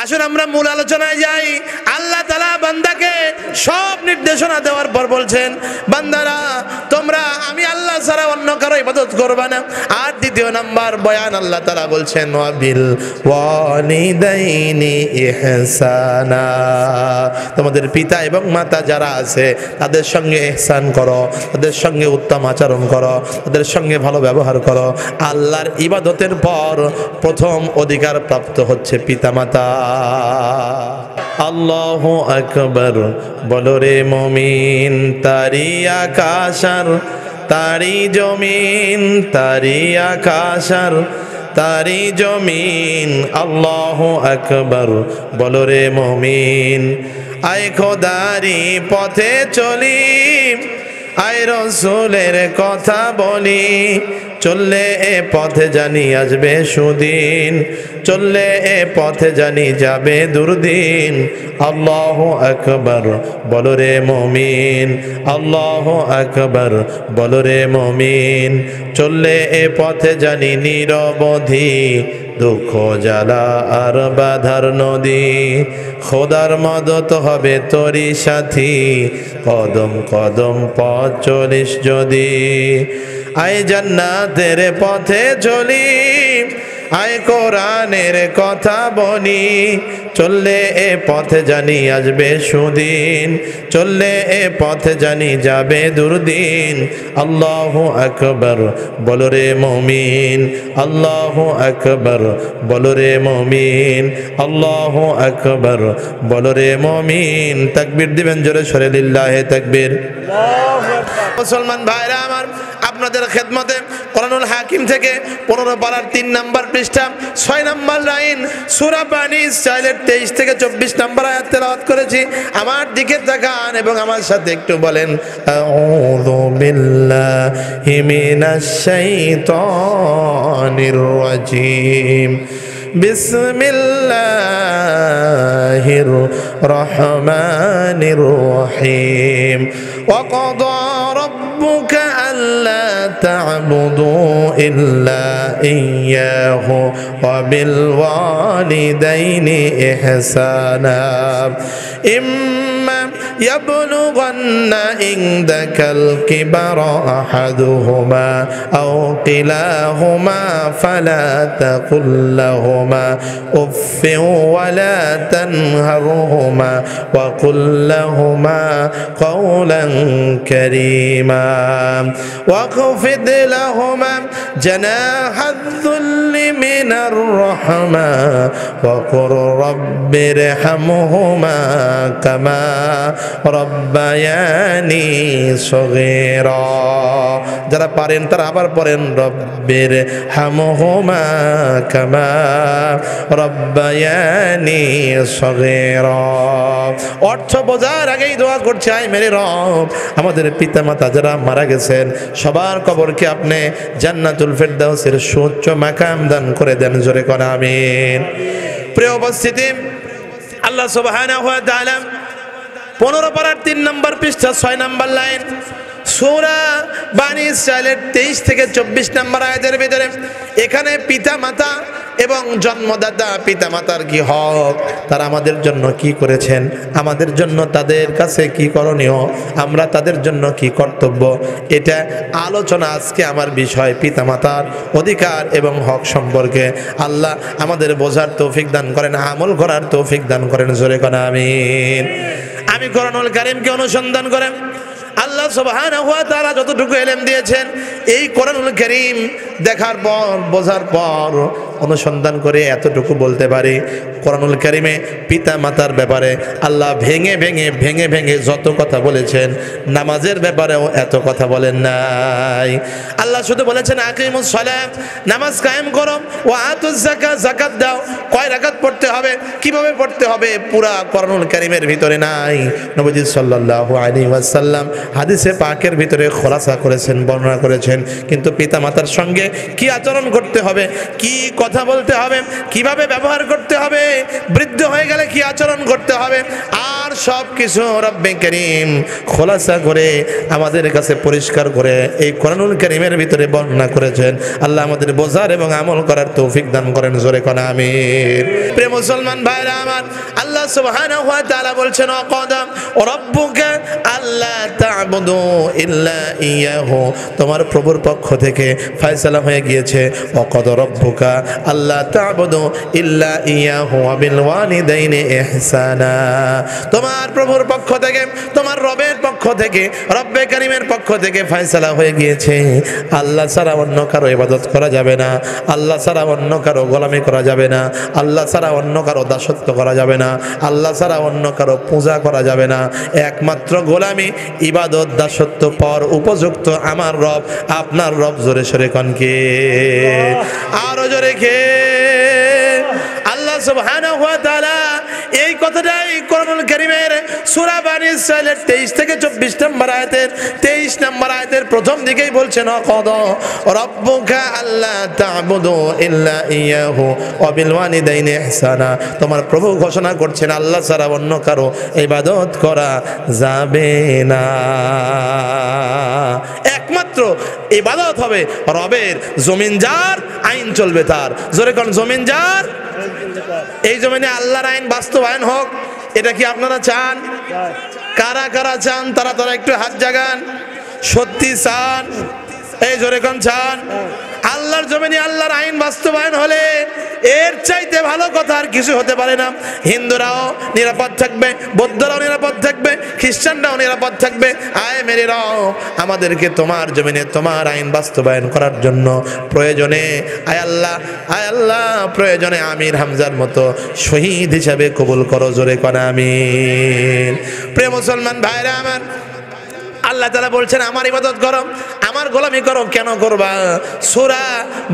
আসুন আমরা মূল আলোচনায় যাই। আল্লাহ তাআলা বান্দাকে সব নির্দেশনা দেওয়ার পর বলছেন, বান্দারা তোমরা আমি আল্লাহ ছাড়া অন্য কারো ইবাদত করবে না। আর দ্বিতীয় নাম্বার বয়ান আল্লাহ তাআলা বলছেন, ওয়াবিল ওয়ালিদাইনি ইহসানা, তোমাদের পিতা এবং মাতা যারা আছে তাদের সঙ্গে ইহসান করো, তাদের সঙ্গে উত্তম আচরণ করো, তাদের সঙ্গে ভালো ব্যবহার করো। আল্লাহর ইবাদতের পর প্রথম অধিকার প্রাপ্ত হচ্ছে পিতামাতা। আল্লাহু আকবার বলো রে মুমিন, তারি আকাশ আর তারি জমিন, তারি আকাশ আর তারি জমিন। আল্লাহু আকবার বলো রে মুমিন, আয় খোদারি পথে চলি, আয় রসুলের কথা বলি, চললে এ পথে জানি আসবে সুদিন, চললে এ পথে জানি যাবে দুর্দিন। আল্লাহু আকবার বলো রে মুমিন, আল্লাহু আকবার বলো রে মুমিন, চললে এ পথে জানি নিরবধি, দুঃখ জ্বালা আর বাধার নদী, খোদার মদত হবে তোরি সাথী, কদম কদম পথ চলিস যদি। আয় জান্নাতের পথে চলি, আয় কোরআনের কথা বলি, চললে এ পথে জানি আসবে সুদিন, চললে এ পথে জানি যাবে দুর্দিন। আল্লাহু আকবার বলো রে মুমিন, আল্লাহু আকবার বলো রে মুমিন, আল্লাহু আকবার বলো রে মুমিন। তাকবীর দিবেন জোরে সরে, লিল্লাহে তাকবীর। মুসলমান ভাইরা আমার, আপনাদের খেদমতে কোরআনুল হাকিম থেকে 15 পারার 3 নাম্বার পৃষ্ঠা 6 নাম্বার লাইন সূরা বানী ইসরাঈলের 23 থেকে 24 নাম্বার আয়াত তেলাওয়াত করেছি। আমার দিকে তাকান এবং আমার সাথে একটু বলেন, আউযু বিল্লাহি মিনাশ শাইতানির রাজীম, বিসমিল্লাহির রহমানির রহিম। وقضى ربك ألا تعبدوا إلا إياه وبالوالدين إحسانا إما يبلغن عندك الكبر أحدهما أو كلاهما فلا تقل لهما أف ولا تنهرهما وقل لهما قولا كريما واخفض لهما جناح الذل من الرحمة وقل رب ارحمهما كما ربياني صغيرا। যারা পারেন তারা আবার পড়েন, রব্বির হামহুমা কামা রব্বায়ানি সগীরা। অর্থ বোঝার আগেই দোয়া করছে, আয় মেরে রব, আমাদের পিতামাতা যারা মারা গেছেন সবার কবরকে আপনি জান্নাতুল ফেরদাউসের সুউচ্চ মাকাম দান করে দেন, জোরে করে আমিন। প্রিয় উপস্থিতি, আল্লাহ সুবহানাহু ওয়া তাআলা 15 পারার 3 নাম্বার পৃষ্ঠা 6 নাম্বার লাইন সূরা বানী ইসরাঈলের 23 থেকে 24 নাম্বার আয়াতের ভিতরে এখানে পিতা মাতা এবং জন্মদাতা পিতা মাতার কি হক, তারা আমাদের জন্য কি করেছেন, আমাদের জন্য তাদের কাছে কি করণীয়, আমরা তাদের জন্য কি কর্তব্য, এটা আলোচনা আজকে আমার বিষয়। পিতা মাতার অধিকার এবং হক সম্পর্কে আল্লাহ আমাদের বোঝার তৌফিক দান করেন, আমল করার তৌফিক দান করেন, জোরে করে আমিন। আমি কোরআনুল কারীমকে অনুসন্ধান করেন আল্লাহ সুবহানাহু ওয়া তাআলা যতটুকু ইলম দিয়েছেন, এই কোরআনুল কারীম দেখার পর বোঝার পর অনুসন্ধান করে এতটুকু বলতে পারি, কোরআনুল কারীমে পিতা মাতার ব্যাপারে আল্লাহ ভেঙে ভেঙে ভেঙে ভেঙে যত কথা বলেছেন, নামাজের ব্যাপারেও এত কথা বলেন নাই। আল্লাহ শুধু বলেছেন আকিমুস সালাত, নামাজ কায়েম করো, ওয়া আতুজ যাকাত, যাকাত দাও। কয় রাকাত পড়তে হবে, কিভাবে পড়তে হবে, পুরা কোরআনুল কারীমের ভিতরে নাই। নবীজি সাল্লাল্লাহু আলাইহি ওয়াসাল্লাম হাদিসে পাকের ভিতরে খোলাসা করেছেন, বর্ণনা করেছেন, কিন্তু পিতা মাতার সঙ্গে কি আচরণ করতে হবে, কি কথা বলতে হবে, কিভাবে ব্যবহার করতে হবে, বৃদ্ধ হয়ে গেলে কি আচরণ করতে হবে, আর সব কিছু রব্বে কারীম খোলাসা করে আমাদের কাছে পরিষ্কার করে এই কোরআনুল কারীমের ভিতরে বর্ণনা করেছেন। আল্লাহ আমাদের বোঝার এবং আমল করার তৌফিক দান করেন, জোরে কোন আমিন। প্রিয় মুসলমান ভাইরা আমার, আল্লাহ সুবহানাহু ওয়া তাআলা বলছেন ওয়াকাদা রাব্বুকা আল্লা তা'বুদু ইল্লা ইয়াহু, তোমার প্রভুর পক্ষ থেকে ফয়সালা হয়ে গিয়েছে ওয়াকাদা রাব্বুকা আল্লা তা'বুদু ইল্লা ইয়াহু ওয়া বিল ওয়ালিদাইনি ইহসানা, তোমার প্রভুর পক্ষ থেকে, তোমার রবের পক্ষ থেকে, রব্বে কারীমের পক্ষ থেকে ফয়সালা হয়ে গিয়েছে আল্লাহ ছাড়া অন্য কারো ইবাদত করা যাবে না, আল্লাহ ছাড়া অন্য কারো গোলামি করা যাবে না, আল্লাহ ছাড়া অন্য কারো দাসত্ব করা যাবে না, আল্লাহ ছাড়া অন্য কারো পূজা করা যাবে না। একমাত্র গোলামি, ইবাদত, দাসত্ব পর উপযুক্ত আমার রব, আপনার রব। জোরে সরে কনকে আরো জোরে খে আল্লাহ সুবহানাহু ওয়া তাআলা এই কথাটাই কোরআনুল কারীমের সূরা বানী ইসরাঈলের 23 থেকে 24 নম্বর আয়াতের 23 নম্বর আয়াতের প্রথম দিকেই বলছেন ওয়াকাদা রাব্বুকা আল্লা তা'বুদু ইল্লা ইয়াহু ওয়া বিল ওয়ালিদাইনি ইহসানা, তোমার প্রভু ঘোষণা করছেন আল্লাহ ছাড়া অন্য কারো ইবাদত করা যাবে না, একমাত্র ইবাদত হবে রবের। জমিন যার, আইন চলবে তার। জোরে কোন জমিন যার, এই জমিনে আল্লাহর আইন বাস্তবায়ন হোক, এটা কি আপনারা চান? কারা কারা চান তারা তারা একটু হাত জাগান। সত্যি চান? এই জোরে কোন চান? আল্লাহর জমিনে আল্লাহর আইন বাস্তবায়ন হলে এর চাইতে ভালো কথা আর কিছু হতে পারে না। হিন্দুরাও নিরাপদ থাকবে, বৌদ্ধরাও নিরাপদ থাকবে, খ্রিস্টানরাও নিরাপদ থাকবে। আয় মেরেরাও, আমাদেরকে তোমার জমিনে তোমার আইন বাস্তবায়ন করার জন্য প্রয়োজনে আয় আল্লাহ প্রয়োজনে আমির হামজার মতো শহীদ হিসাবে কবুল করো। জোরে কোন আমিন। প্রিয় মুসলমান ভাইরা আমার, আল্লাহ তাআলা বলছেন আমার ইবাদত করো, আমার গোলামি করো। কেন করবা? সূরা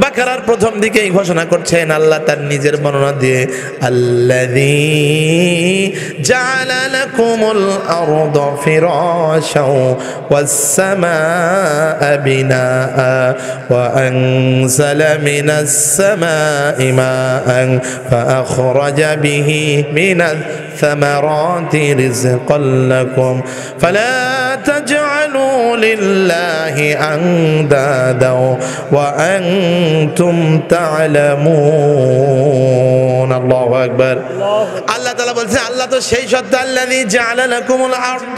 বাকারার প্রথম দিকেই ঘোষণা করছেন আল্লাহ তার নিজের বর্ণনা দিয়ে, আল্লাযী জাআলা লাকুমুল আরদা ফিরাশাও ওয়াস সামাআ বিনাআ ওয়া আনজালা মিনাস সামাই মাআন ফাআখরাজা বিহি মিনাস সামারাতি রিজকাল লাকুম ফালা تجعلوا لله أندادا وأنتم تعلمون الله أكبر আল্লাহ তাআলা বলছেন আল্লাহ তো সেই সত্তা আল্লাযী জাআলা লাকুমুল আরদ,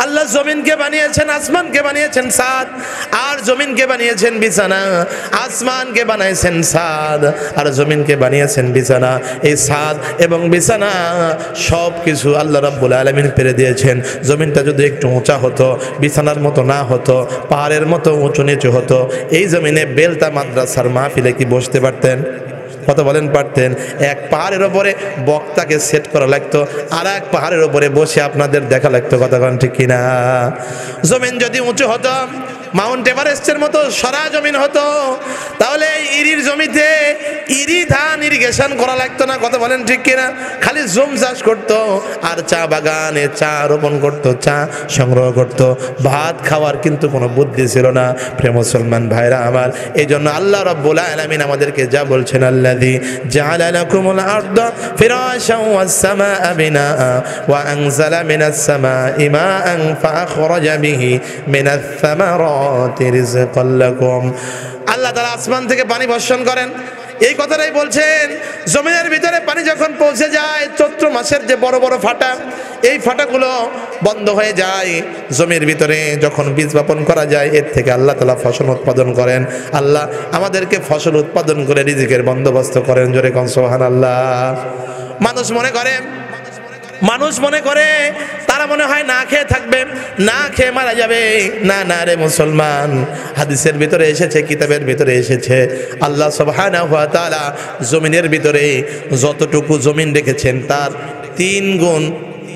আল্লাহ জমিনকে বানিয়েছেন, আসমানকে বানিয়েছেন ছাদ, আর জমিনকে বানিয়েছেন বিছানা। আসমানকে বানিয়েছেন ছাদ আর জমিনকে বানিয়েছেন বিছানা। এই ছাদ এবং বিছানা সব কিছু আল্লাহ রাব্বুল আলামিন পেরে দিয়েছেন। জমিনটা যদি একটু উঁচা হতো, বিছানার মতো না হতো, পাহাড়ের মতো উঁচু নিচু হতো, এই জমিনে বেলতা মাদ্রাসার মাহফিলে কি বসতে পারতেন? কথা বলেন, পারতেন? এক পাহাড়ের ওপরে বক্তাকে সেট করা লাগতো, আর এক পাহাড়ের ওপরে বসে আপনাদের দেখা লাগতো। কথা বলেন ঠিক কিনা? জমিন যদি উঁচু হতো, মাউন্ট এভারেস্টের মতো সরা জমিন হতো, তাহলে ইরির জমিতে ইরি ধান ইরিগেশন করা লাগতো না। কথা বলেন ঠিক কিনা? খালি জুম চাষ করতো আর চা বাগানে চা রোপণ করতো, চা সংগ্রহ করতো। ভাত খাওয়ার কিন্তু কোনো বুদ্ধি ছিল না। প্রিয় মুসলমান ভাইরা আমার, এই জন্য আল্লাহ রাব্বুল আলামিন আমাদেরকে যা বলছেন, আল্লাযী জাআলা লাকুমুল আরদা ফিরাশাও ওয়াস সামাআ বিনাআ ওয়া আনজালা মিনাস সামাই মাআন ফাআখরাজা বিহি মিনাস সামারাতি রিজকাল লাকুম। আল্লাহ তাআলা আসমান থেকে পানি বর্ষণ করেন। এই কথাটাই বলছেন, জমিনের ভিতরে পানি যখন পৌঁছে যায়, চৈত্র মাসের যে বড় বড় ফাটা, এই ফাটাগুলো বন্ধ হয়ে যায়। জমির ভিতরে যখন বীজ বপন করা যায়, এর থেকে আল্লাহ তাআলা ফসল উৎপাদন করেন। আল্লাহ আমাদেরকে ফসল উৎপাদন করে রিজিকের বন্দোবস্ত করেন। জোরে কোন সুবহানাল্লাহ। মানুষ মনে করে তারা মনে হয় না খেয়ে থাকবে, না খেয়ে মারা যাবে। না না রে মুসলমান, হাদিসের ভিতরে এসেছে, কিতাবের ভিতরে এসেছে, আল্লাহ সুবহানাহু ওয়া তাআলা জমিনের ভিতরে যতটুকু জমিন রেখেছেন তার 3 গুণ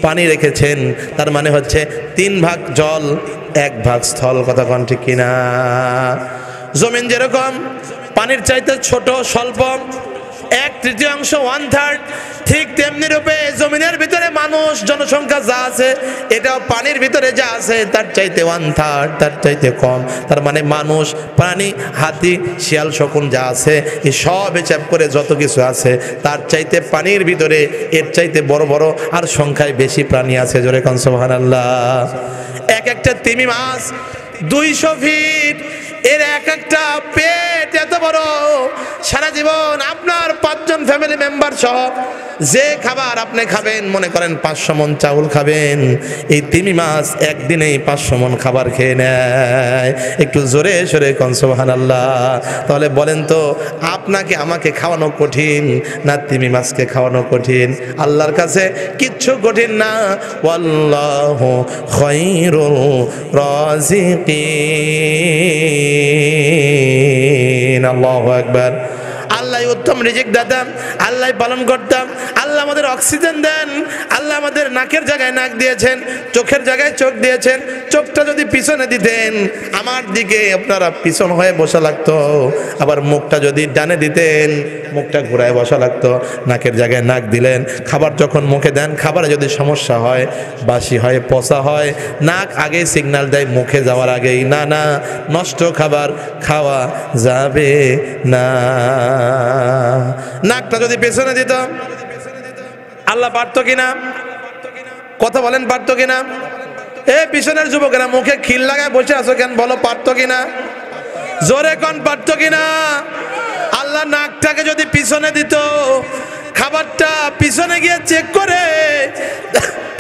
পানি রেখেছেন। তার মানে হচ্ছে 3 ভাগ জল, 1 ভাগ স্থল। কথা কোন ঠিক কিনা? জমিন যেরকম পানির চাইতে ছোট, স্বল্প, 1/3 1/3, ঠিক তেমনি রূপে জমিনের ভিতরে মানুষ জনসংখ্যা যা আছে এটাও পানির ভিতরে যা আছে তার চাইতে 1/3, তার চাইতে কম। তার মানে মানুষ, প্রাণী, হাতি, শিয়াল, শকুন যা আছে এই সব হিসাব করে যত কিছু আছে তার চাইতে পানির ভিতরে এর চাইতে বড় বড় আর সংখ্যায় বেশি প্রাণী আছে। জোরে কোন সুবহানাল্লাহ। এক একটা তিমি মাছ 200 ফিট, এর এক একটা পেট এত বড়। সারা জীবন আপনার 5 জন ফ্যামিলি মেম্বার সহ যে খাবার আপনি খাবেন, মনে করেন 500 মণ চাউল খাবেন, এই তিমি মাছ একদিনেই 500 মণ খাবার খেয়ে নেয়। একটু জোরে সরে কোন সুবহানাল্লাহ। তাহলে বলেন তো আপনাকে আমাকে খাওয়ানো কঠিন না তিমি মাছকে খাওয়ানো কঠিন? আল্লাহর কাছে কিচ্ছু কঠিন না। ওয়াল্লাহু খায়রুর রাযিকিন। আল্লাহু আকবার। আল্লাহ উত্তম রিজিক দাতা, আল্লাহ পালন করতাম। আল্লাহ আমাদের অক্সিজেন দেন, আল্লাহ আমাদের নাকের জায়গায় নাক দিয়েছেন, চোখের জায়গায় চোখ দিয়েছেন। চোখটা যদি পিছনে দিতেন আমার দিকে আপনারা পিছন হয়ে বসা লাগতো, আবার মুখটা যদি ডানে দিতেন মুখটা ঘুরায় বসা লাগতো। নাকের জায়গায় নাক দিলেন, খাবার যখন মুখে দেন খাবারে যদি সমস্যা হয়, বাসি হয়, পচা হয়, নাক আগেই সিগন্যাল দেয় মুখে যাওয়ার আগেই, না না নষ্ট খাবার খাওয়া যাবে না। নাকটা যদি পেছনে দিত আল্লাহ পারতো কিনা? কথা বলেন পারতো কিনা? এ পিছনের যুবকেরা মুখে খিল লাগায় বসে আছো কেন, বলো পারতো কিনা? জোরে কোন পারতো কিনা? আল্লাহ নাকটাকে যদি পিছনে দিত, খাবারটা পিছনে গিয়ে চেক করে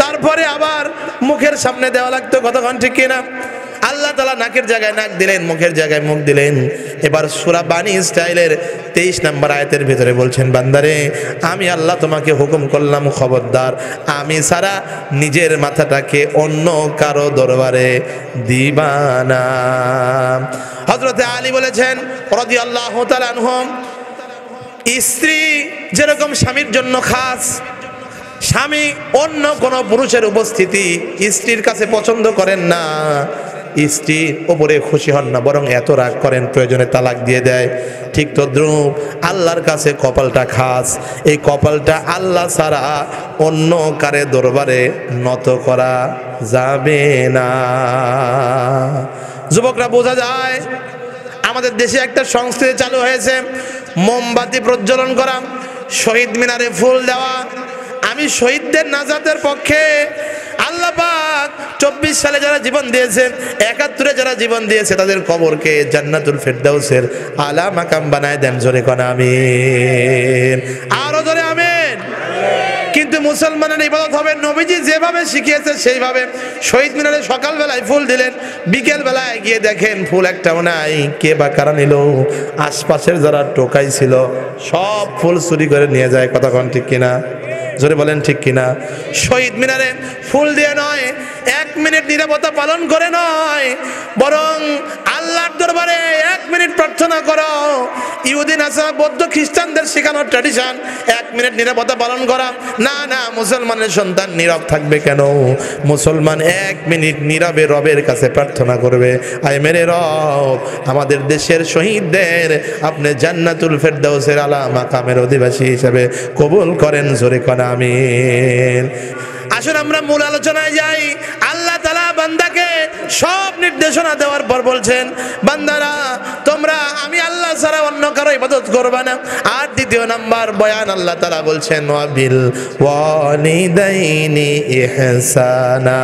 তারপরে আবার মুখের সামনে দেওয়া লাগতো। কতক্ষণ ঠিক কিনা? আল্লাহ তাআলা নাকের জায়গায় নাক দিলেন, মুখের জায়গায় মুখ দিলেন। এবার সূরা বানী ইসরাঈলের 23 নম্বর আয়াতের ভিতরে বলছেন, বান্দারে আমি আল্লাহ তোমাকে হুকুম করলাম খবরদার আমি ছাড়া নিজের মাথাটাকে অন্য কারো দরবারে দিবা না। হযরতে আলী বলেছেন রাদিয়াল্লাহু তাআলা আনহু, স্ত্রী যেরকম স্বামীর জন্য খাস, স্বামী অন্য কোনো পুরুষের উপস্থিতি স্ত্রীর কাছে পছন্দ করেন না, স্ত্রীর ওপরে খুশি হন না, বরং এত রাগ করেন প্রয়োজনে তালাক দিয়ে দেয়। ঠিক তদ্রূপ আল্লাহর কাছে কপালটা খাস, এই কপালটা আল্লাহ ছাড়া অন্য কারে দরবারে নত করা যাবে না। যুবকরা বোঝা যায় আমাদের দেশে একটা সংস্কৃতি চালু হয়েছে, মোমবাতি প্রজ্বলন করা, শহীদ মিনারে ফুল দেওয়া। আমি শহীদদের নাজাতের পক্ষে। আল্লাহ পাক 24 সালে যারা জীবন দিয়েছেন, 71-এ যারা জীবন দিয়েছে তাদের কবরকে জান্নাতুল ফেরদাউসের আলা মাকাম বানায় দেন। জোরে কোন আমিন, আরো জোরে আমিন। কিন্তু মুসলমানের ইবাদত হবে নবীজি যেভাবে শিখিয়েছে সেইভাবে। শহীদ মিনারে সকালবেলায় ফুল দিলেন, বিকেল বেলায় গিয়ে দেখেন ফুল একটাও নাই। কে বা কারা নিল? আশপাশের যারা টোকাই ছিল সব ফুল চুরি করে নিয়ে যায়। কতক্ষণ ঠিক কিনা? জোরে বলেন ঠিক কিনা? শহীদ মিনারে ফুল দিয়ে নয়, 1 মিনিট নীরবতা পালন করে নয়, বরং আল্লাহর দরবারে 1 মিনিট প্রার্থনা করো। ইহুদি নাসারা বৌদ্ধ খ্রিস্টানদের শেখানো ট্র্যাডিশন 1 মিনিট নীরবতা পালন করা। না না, মুসলমানের সন্তান নীরব থাকবে কেন? মুসলমান 1 মিনিট নীরবে রবের কাছে প্রার্থনা করবে, আয় মেরে রব আমাদের দেশের শহীদদের আপনি জান্নাতুল ফেরদাউসের আলা মাকামের অধিবাসী হিসেবে কবুল করেন। জোরে কোন আমিন। আসুন আমরা মূল আলোচনায় যাই। আল্লাহ তাআলা বান্দাকে সব নির্দেশনা দেওয়ার পর বলছেন, বান্দারা তোমরা আমি আল্লাহ ছাড়া অন্য কারো ইবাদত করবে না। আর দ্বিতীয় নাম্বার বয়ান আল্লাহ তাআলা বলছেন, ওয়াবিল ওয়ালিদাইনি ইহসানা,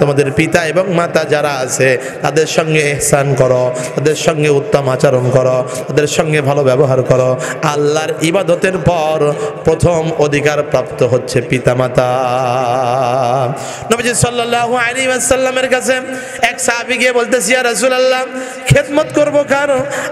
তোমাদের পিতা এবং মাতা যারা আছে তাদের সঙ্গে ইহসান করো, তাদের সঙ্গে উত্তম আচরণ করো, তাদের সঙ্গে ভালো ব্যবহার করো। আল্লাহর ইবাদতের পর প্রথম অধিকার প্রাপ্ত হচ্ছে পিতামাতা। নবীজি সাল্লাল্লাহু আলাইহি ওয়াসাল্লামের কাছে এক সাহাবী গিয়ে বলতেছে, ইয়া রাসূলুল্লাহ খেদমত করব কার?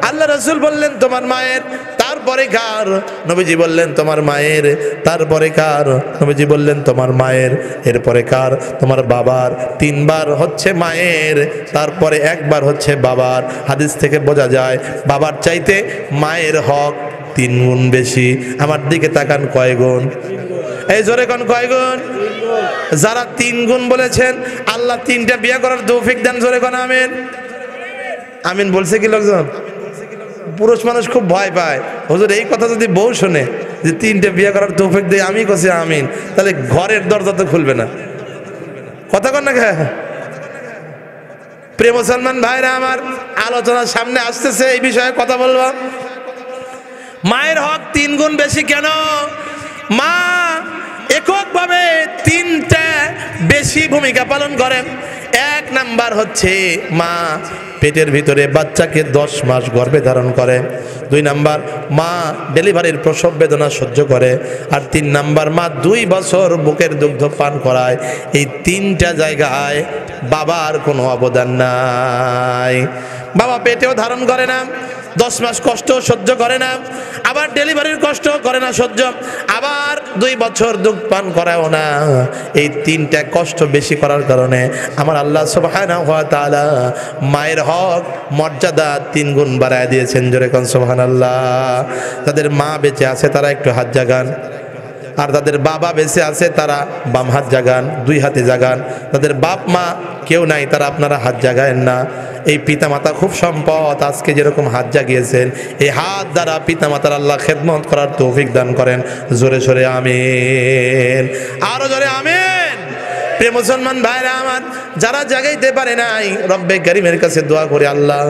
আল্লাহ রাসূল বললেন তোমার মায়ের। তারপরে কার? নবীজি বললেন তোমার মায়ের। তারপরে কার? নবীজি বললেন তোমার মায়ের। এরপরে কার? তোমার বাবার। 3 বার হচ্ছে মায়ের, তারপরে 1 বার হচ্ছে বাবার। হাদিস থেকে বোঝা যায় বাবার চাইতে মায়ের হক 3 গুণ বেশি। আমার দিকে তাকান, কয় গুণ? এই জোরে কোন কয় গুণ? যারা 3 গুণ বলেছেন আল্লাহ 3টা বিয়ে করার তৌফিক দেন। জোরে কোন আমিন। আমিন বলছে কি লোকজন? পুরুষ মানুষ খুব ভয় পায়, হুজুর এই কথা যদি বউ শোনে যে 3টে বিয়ে করার তৌফিক দেয়, আমি কছি আমিন, তাহলে ঘরের দরজা তো খুলবে না। কথা কন না? প্রিয় মুসলমান ভাইরা আমার, আলোচনার সামনে আসতেছে, এই বিষয়ে কথা বলবো। মায়ের হক 3 গুণ বেশি কেন? মা এককভাবে 3টা বেশি ভূমিকা পালন করেন। 1 নাম্বার হচ্ছে মা পেটের ভিতরে বাচ্চাকে 10 মাস গর্ভে ধারণ করে। 2 নাম্বার মা ডেলিভারির প্রসব বেদনা সহ্য করে। আর 3 নাম্বার মা 2 বছর বুকের দুগ্ধ পান করায়। এই 3টা জায়গায় বাবার কোনো অবদান নাই। বাবা পেটেও ধারণ করে না, 10 মাস কষ্ট সহ্য করে না, আবার ডেলিভারির কষ্ট করে না সহ্য, আবার 2 বছর দুধ পান করাও না। এই 3টা কষ্ট বেশি করার কারণে আমার আল্লাহ সুবহানাহু ওয়া তাআলা মায়ের হক মর্যাদা 3 গুণ বাড়ায় দিয়েছেন। জোরে কোন সুবহানাল্লাহ। তাদের মা বেঁচে আছে তারা একটু হাত জাগান, আর তাদের বাবা বেঁচে আছে তারা বাম হাত জাগান, 2 হাতে জাগান। তাদের বাপ মা কেউ নাই, তারা আপনারা হাত জাগায়েন না। এই পিতামাতা খুব সম্পদ। আজকে যেরকম হাত জাগিয়েছেন, এই হাত দ্বারা পিতামাতার আল্লাহ খেদমত করার তৌফিক দান করেন। জোরে সোরে আমিন, আরো জোরে আমিন। প্রিয় মুসলমান ভাইরা আমার, যারা জাগাইতে পারে নাই, রব্বে কারীমের কাছে দোয়া করে আল্লাহ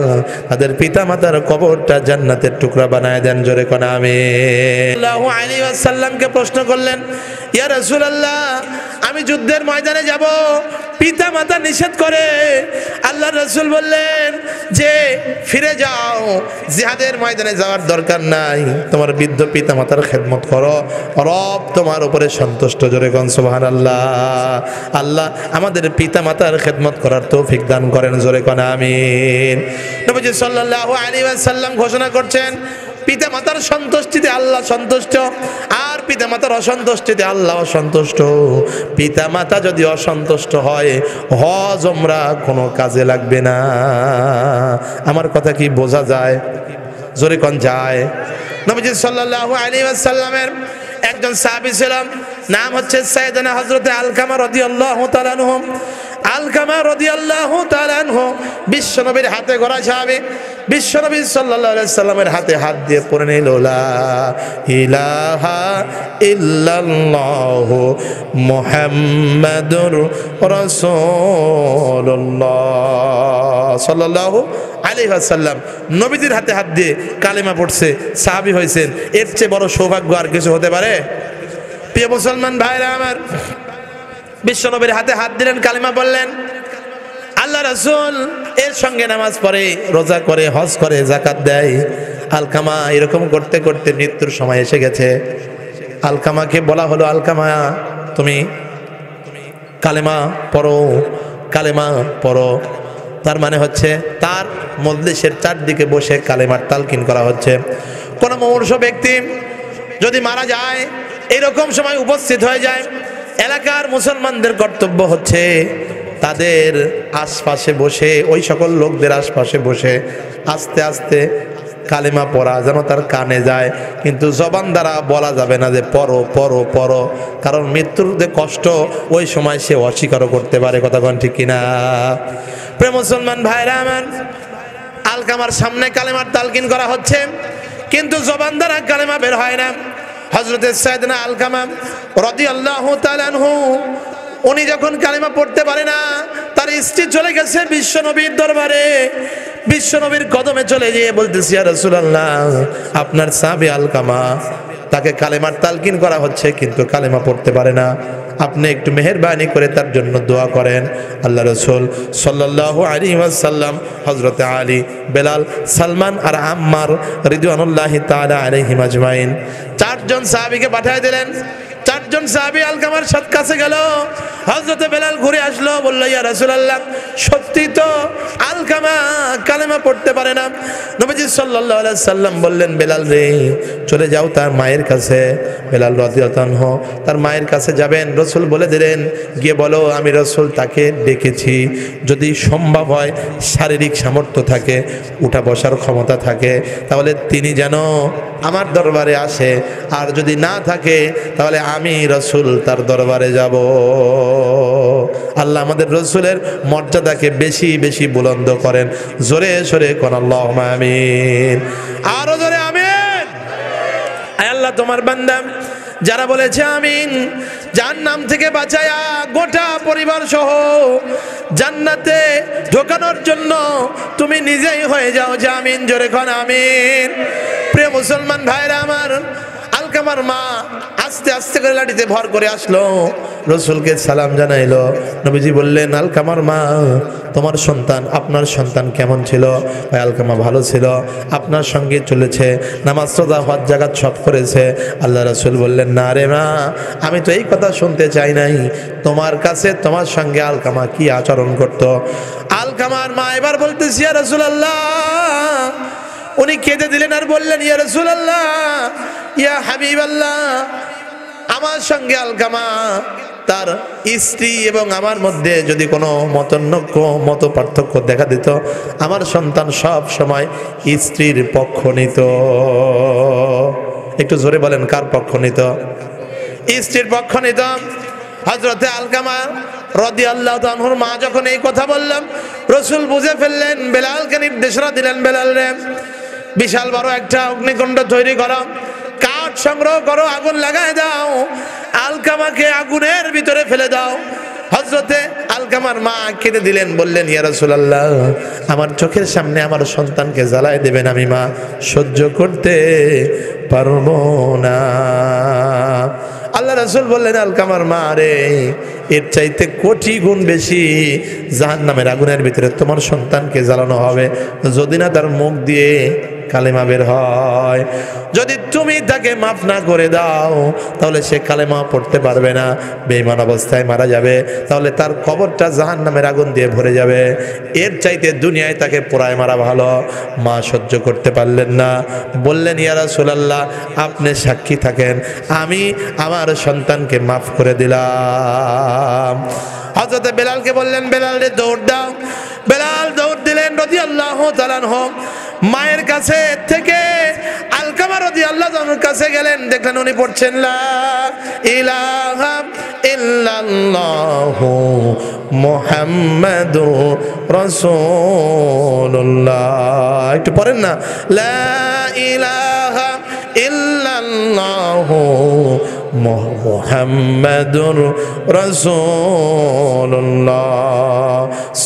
তাদের পিতামাতার কবরটা জান্নাতের টুকরা বানায় দেন। জোরে কোন আমিন। সাল্লাল্লাহু আলাইহি ওয়াসাল্লামকে প্রশ্ন করলেন, ইয়া রাসূলুল্লাহ, আমি যুদ্ধের ময়দানে যাব, পিতা মাতা নিষেধ করে। আল্লাহ রাসূল বললেন যে ফিরে যাও, জিহাদের ময়দানে যাওয়ার দরকার নাই, তোমার বৃদ্ধ পিতা মাতার খেদমত করো, রব তোমার উপরে সন্তুষ্ট। জোরে কোন সুবহানাল্লাহ। আল্লাহ আমাদের পিতা মাতার খেদমত করার তৌফিক দান করেন। জোরে কোন আমিন। নবীজি সাল্লাল্লাহু আলাইহি ওয়াসাল্লাম ঘোষণা করছেন, পিতা মাতার সন্তুষ্টিতে আল্লাহ সন্তুষ্ট, আর পিতা মাতার অসন্তুষ্টিতে আল্লাহ অসন্তুষ্ট। পিতা মাতা যদি অসন্তুষ্ট হয়, হজ ওমরা কোনো কাজে লাগবে না। আমার কথা কি বোঝা যায়? জোরে কোন যায়? নবীজি সাল্লাল্লাহু আলাইহি ওয়াসাল্লামের একজন সাহাবী ছিলেন, নাম হচ্ছে সাইয়েদনা হযরতে আলকামা রাদিয়াল্লাহু তাআলা আনহু। আলকামা রাদিয়াল্লাহু তাআলা আনহু বিশ্বনবীর হাতে গড়া সাহাবী। বিশ্বনবী সাল্লাল্লাহু আলাইহি সাল্লামের হাতে হাত দিয়ে পড়ে নিল, লা ইলাহা ইল্লাল্লাহু মুহাম্মাদুর রাসূলুল্লাহ সাল্লাল্লাহু আলাইহি ওয়াসাল্লাম নবীজির হাতে হাত দিয়ে কালেমা পড়ছে, সাহাবী হয়েছেন। এর চেয়ে বড় সৌভাগ্য আর কিছু হতে পারে? প্রিয় মুসলমান ভাইরা আমার, বিশ্বনবীর হাতে হাত দিলেন, কালেমা বললেন। আল্লাহ রাসূল এর সঙ্গে নামাজ পড়ে, রোজা করে, হজ করে, যাকাত দেয়। আলকামা এরকম করতে করতে মৃত্যুর সময় এসে গেছে। আলকামাকে বলা হলো, আলকামা তুমি কালেমা পড়ো, কালেমা পড়ো। তার মানে হচ্ছে তার মজলিসের চারদিকে বসে কালেমার তালকিন করা হচ্ছে। কোন মুমূর্ষ ব্যক্তি যদি মারা যায়, এরকম সময় উপস্থিত হয়ে যায়, এলাকার মুসলমানদের কর্তব্য হচ্ছে তাদের আশপাশে বসে, ওই সকল লোকদের আশপাশে বসে আস্তে আস্তে কালেমা পড়া যেন তার কানে যায়। কিন্তু জবান দ্বারা বলা যাবে না যে পড়ো পড়ো পড়ো, কারণ মৃত্যুর যে কষ্ট ওই সময় সে অস্বীকারও করতে পারে। কথা কোন ঠিক কিনা? প্রিয় মুসলমান ভাইরা আমার, আলকামার সামনে কালেমার তালকিন করা হচ্ছে, কিন্তু জবান দ্বারা কালেমা বের হয় না। হযরতে সাইয়েদনা আলকামা রাদিয়াল্লাহু তাআলা আনহু উনি যখন কালেমা পড়তে পারে না, তার স্ত্রী চলে গেছে বিশ্বনবীর দরবারে। বিশ্বনবীর কদমে চলে গিয়ে বলতেছে, ইয়া রাসূলুল্লাহ, আপনার সাহাবী আলকামা, তাকে কালেমার তালকিন করা হচ্ছে কিন্তু কালেমা পড়তে পারে না, আপনি একটু মেহেরবানি করে তার জন্য দোয়া করেন। আল্লাহ রাসূল সাল্লাল্লাহু আলাইহি ওয়াসাল্লাম হযরতে আলী, বেলাল, সালমান আর আম্মার রিদওয়ানুল্লাহি তাআলা আলাইহিম আজমাইন 4 জন সাহাবীকে পাঠিয়ে দিলেন। 4 জন সাহাবী আলকামার সাথে কাছে গেল। হযরতে বেলাল ঘুরে আসলো, বলল, ইয়া রাসূলুল্লাহ, সত্যি তো আলকামা কালেমা পড়তে পারে না। নবীজি সাল্লাল্লাহু আলাইহি সাল্লাম বললেন, বেলাল রে, চলে যাও তার মায়ের কাছে। বেলাল রাদিয়াল্লাহু আনহু তার মায়ের কাছে যাবেন। রাসূল বলে দিলেন, গিয়ে বলো আমি রাসূল তাকে ডেকেছি, যদি সম্ভব হয়, শারীরিক সামর্থ্য থাকে, উঠা বসার ক্ষমতা থাকে, তাহলে তিনি যেন আমার দরবারে আসে, আর যদি না থাকে তাহলে আমি রাসূল তার দরবারে যাব। আল্লাহ আমাদের রাসূলের মর্যাদা মর্যাদাকে বেশি বেশি বুলন্দ করেন। জোরে জোরে কোন আল্লাহুম্মা আমিন, আরো জোরে আমিন। আয় আল্লাহ, তোমার বান্দা যারা বলেছে আমিন, জাহান্নাম থেকে বাঁচায়া গোটা পরিবার সহ জান্নাতে ঢোকানোর জন্য তুমি নিজেই হয়ে যাও জামিন। জোরে কোন আমিন। প্রিয় মুসলমান ভাইরা আমার, আলকামার মা আস্তে আস্তে করে লাঠিতে ভর করে আসলো, রসুলকে সালাম জানাইলো। নবীজি বললেন, আলকামার মা, তোমার সন্তান, আপনার সন্তান কেমন ছিল? আলকামা ভালো ছিল, আপনার সঙ্গে চলেছে, নামাজ রোজা হজ জাকাত সব করেছে। আল্লাহ রাসূল বললেন, না রে মা, আমি তো এই কথা শুনতে চাই নাই, তোমার কাছে তোমার সঙ্গে আলকামা কি আচরণ করত। আলকামার মা এবার বলতেছি, ইয়া রাসূলুল্লাহ, উনি কেঁদে দিলেন আর বললেন, ইয়া রাসূলুল্লাহ, ইয়া হাবিবাল্লাহ, আমার সঙ্গে আলকামা তার স্ত্রী এবং আমার মধ্যে যদি কোনো মত পার্থক্য দেখা দিত, আমার সন্তান সব সময় স্ত্রীর পক্ষ নিত। একটু জোরে বলেন, কার পক্ষ নিত? স্ত্রীর পক্ষ নিত। হযরতে আলকামা রাদিয়াল্লাহু তাআলা আনহুর মা যখন এই কথা বললাম, রাসূল বুঝে ফেললেন, বেলালকে নির্দেশনা দিলেন, বেলাল রে, বিশাল বড় একটা অগ্নিকুণ্ড তৈরি করো, কাঠ সংগ্রহ করো, আগুন লাগায় দাও, আলকামাকে আগুনের ভিতরে ফেলে দাও। হযরতে আলকামার মা কেঁদে দিলেন, বললেন, ইয়া রাসূলুল্লাহ, আমার চোখের সামনে আমার সন্তানকে জ্বালায় দেবেন, আমি মা সহ্য করতে পারবো না। আল্লাহ রাসূল বললেন, আলকামার মা রে, এর চাইতে কোটি গুণ বেশি জাহান্নামের আগুনের ভিতরে তোমার সন্তানকে জ্বালানো হবে যদি না তার মুখ দিয়ে কালেমা বের হয়। যদি তুমি তাকে মাফ না করে দাও, তাহলে সে কালেমা পড়তে পারবে না, বেঈমান অবস্থায় মারা যাবে, তাহলে তার কবরটা জাহান্নামের আগুন দিয়ে ভরে যাবে। এর চাইতে দুনিয়ায় তাকে পোড়ায় মারা ভালো। মা সহ্য করতে পারলেন না, বললেন, ইয়া রাসূলুল্লাহ, আপনি সাক্ষী থাকেন, আমি আমার সন্তানকে মাফ করে দিলাম। হযরত বেলালকে বললেন, বেলাল রে, দৌড় দাও। বেলাল দৌড় দিলেন রাদিয়াল্লাহু তাআলা আনহু, মায়ের কাছে থেকে আলকামা রাদিয়াল্লাহু আনহুর কাছে গেলেন, দেখলেন উনি পড়ছেন, লা ইলাহা ইল্লাল্লাহু মুহাম্মাদুর রাসূলুল্লাহ। একটু পড়েন না, লা ইলাহা ইল্লাল্লাহু মুহাম্মাদুর রাসূলুল্লাহ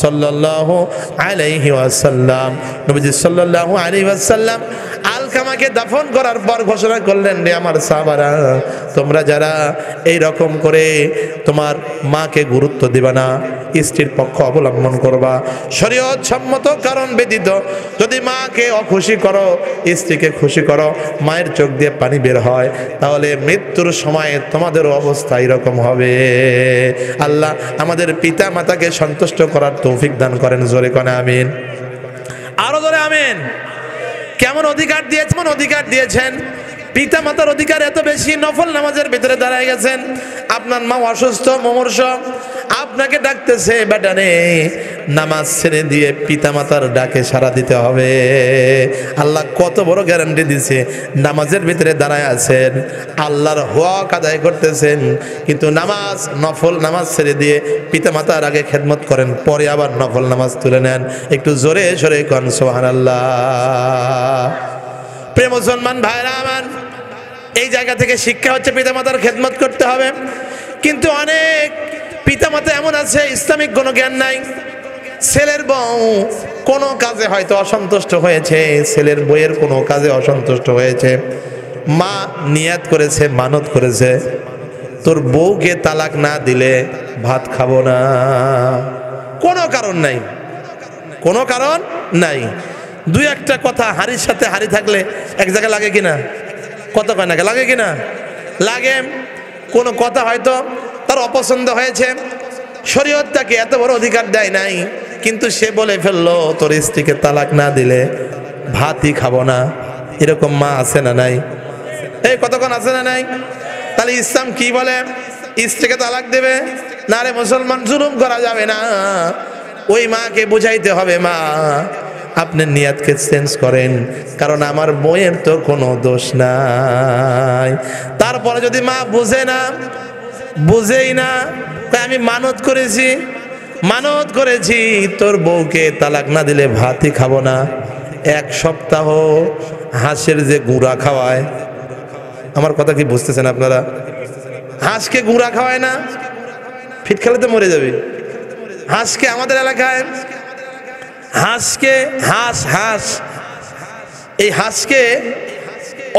সাল্লাল্লাহু আলাইহি ওয়াসাল্লাম। নবীজি সাল্লাল্লাহু আলাইহি ওয়াসাল্লাম আলকামাকে দাফন করার পর ঘোষণা করলেন, রে আমার সাহাবারা, তোমরা যারা এই রকম করে তোমার মাকে গুরুত্ব দিবা না, স্ত্রীর পক্ষ অবলম্বন করবা, শরীয়ত সম্মত কারণ ব্যতীত যদি মাকে অখুশি করো, স্ত্রীকে খুশি করো, মায়ের চোখ দিয়ে পানি বের হয়, তাহলে মৃত্যুর সময়ে তোমাদের অবস্থা এরকম হবে। আল্লাহ আমাদের পিতা মাতাকে সন্তুষ্ট করার তৌফিক দান করেন। জোরে কোন আমিন, আরো জোরে আমিন। কেমন অধিকার দিয়েছেন? পিতা মাতার অধিকার এত বেশি, নফল নামাজের ভিতরে দাঁড়ায় গেছেন, আপনার মা অসুস্থ মুমূর্ষ, আপনাকে ডাকতেছে, বেটা নে, নামাজ ছেড়ে দিয়ে পিতা মাতার ডাকে সাড়া দিতে হবে। আল্লাহ কত বড় গ্যারান্টি দিছে, নামাজের ভিতরে দাঁড়ায় আছেন, আল্লাহর হক আদায় করতেছেন, কিন্তু নামাজ, নফল নামাজ ছেড়ে দিয়ে পিতা মাতার আগে খেদমত করেন, পরে আবার নফল নামাজ তুলে নেন। একটু জোরে সরে কোন সুবহানাল্লাহ। প্রিয় মুসলমান ভাইরা আমার, এই জায়গা থেকে শিক্ষা হচ্ছে পিতামাতার খেদমত করতে হবে। কিন্তু অনেক পিতামাতা এমন আছে, ইসলামিক কোনো জ্ঞান নাই। ছেলের বউ কোনো কাজে হয়তো অসন্তুষ্ট হয়েছে, ছেলের বউয়ের কোনো কাজে অসন্তুষ্ট হয়েছে, মা নিয়াত করেছে, মানত করেছে, তোর বউকে তালাক না দিলে ভাত খাবো না। কোনো কারণ নাই, কোনো কারণ নাই। দুই একটা কথা, হাড়ির সাথে হাড়ি থাকলে এক জায়গায় লাগে কিনা? কত কয় না লাগে কিনা? লাগে। কোনো কথা হয়তো তার অপছন্দ হয়েছে, শরীয়ত তাকে এত বড় অধিকার দেয় নাই, কিন্তু সে বলে ফেললো, তোর স্ত্রীকে তালাক না দিলে ভাতই খাবো না। এরকম মা আছে না নাই? এই কতক্ষণ আছে না নাই? তাহলে ইসলাম কি বলে? স্ত্রীকে তালাক দেবে না রে মুসলমান, জুলুম করা যাবে না। ওই মাকে বুঝাইতে হবে, মা আপনি নিয়াতকে চেঞ্জ করেন, কারণ আমার বউয়ের তো কোনো দোষ নাই। তারপরে যদি মা বুঝেই না, আমি মানত করেছি, মানত করেছি তোর বউকে তালাক না দিলে ভাতই খাবো না। 1 সপ্তাহ হাঁসের যে গুঁড়া খাওয়ায়, আমার কথা কি বুঝতেছেন আপনারা? হাঁসকে গুঁড়া খাওয়ায় না, ফিট খেলে তো মরে যাবে। হাঁসকে আমাদের এলাকায় হাঁসকে হাঁস এই হাঁসকে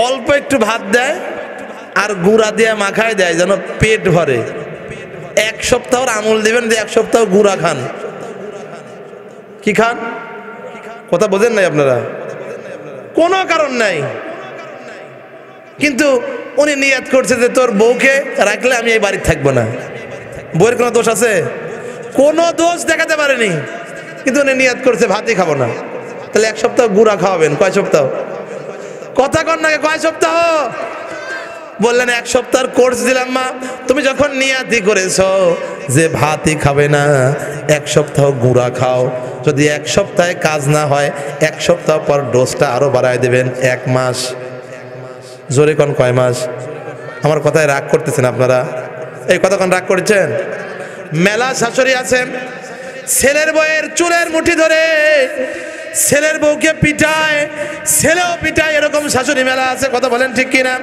অল্প একটু ভাত দেয় আর গুঁড়া দিয়ে মাখায় দেয় যেন পেট ভরে। 1 সপ্তাহর আমল দিবেন যে 1 সপ্তাহ গুঁড়া খান। কি খান? কথা বোঝেন নাই আপনারা? কোনো কারণ নাই, কিন্তু উনি নিয়ত করছে যে তোর বউকে রাখলে আমি এই বাড়ি থাকবো না। বউয়ের কোনো দোষ আছে? কোনো দোষ দেখাতে পারেনি, কিন্তু উনি নিয়ত করছে ভাতই খাবো না। তাহলে 1 সপ্তাহ গুঁড়া খাওয়াবেন। কয় সপ্তাহ? কথা কন না, কয় সপ্তাহ? বললেন 1 সপ্তাহের কোর্স দিলাম মা, তুমি যখন নিয়াতি করেছো যে ভাতই খাবে না, 1 সপ্তাহ গুঁড়া খাও। যদি 1 সপ্তাহে কাজ না হয় 1 সপ্তাহ পর ডোজটা আরো বাড়ায় দেবেন 1 মাস। জোরে কোন কয় মাস? আমার কথায় রাগ করতেছেন আপনারা? এই কথা কোন রাগ করছেন? মেলা শাশুড়ি আছেন, ছেলের বউয়ের চুলের মুঠি ধরে ছেলের বউকে পিটায়, ছেলেও পিটায়, এরকম শাশুড়ি মেলা আছে। কথা বলেন ঠিক কিনা?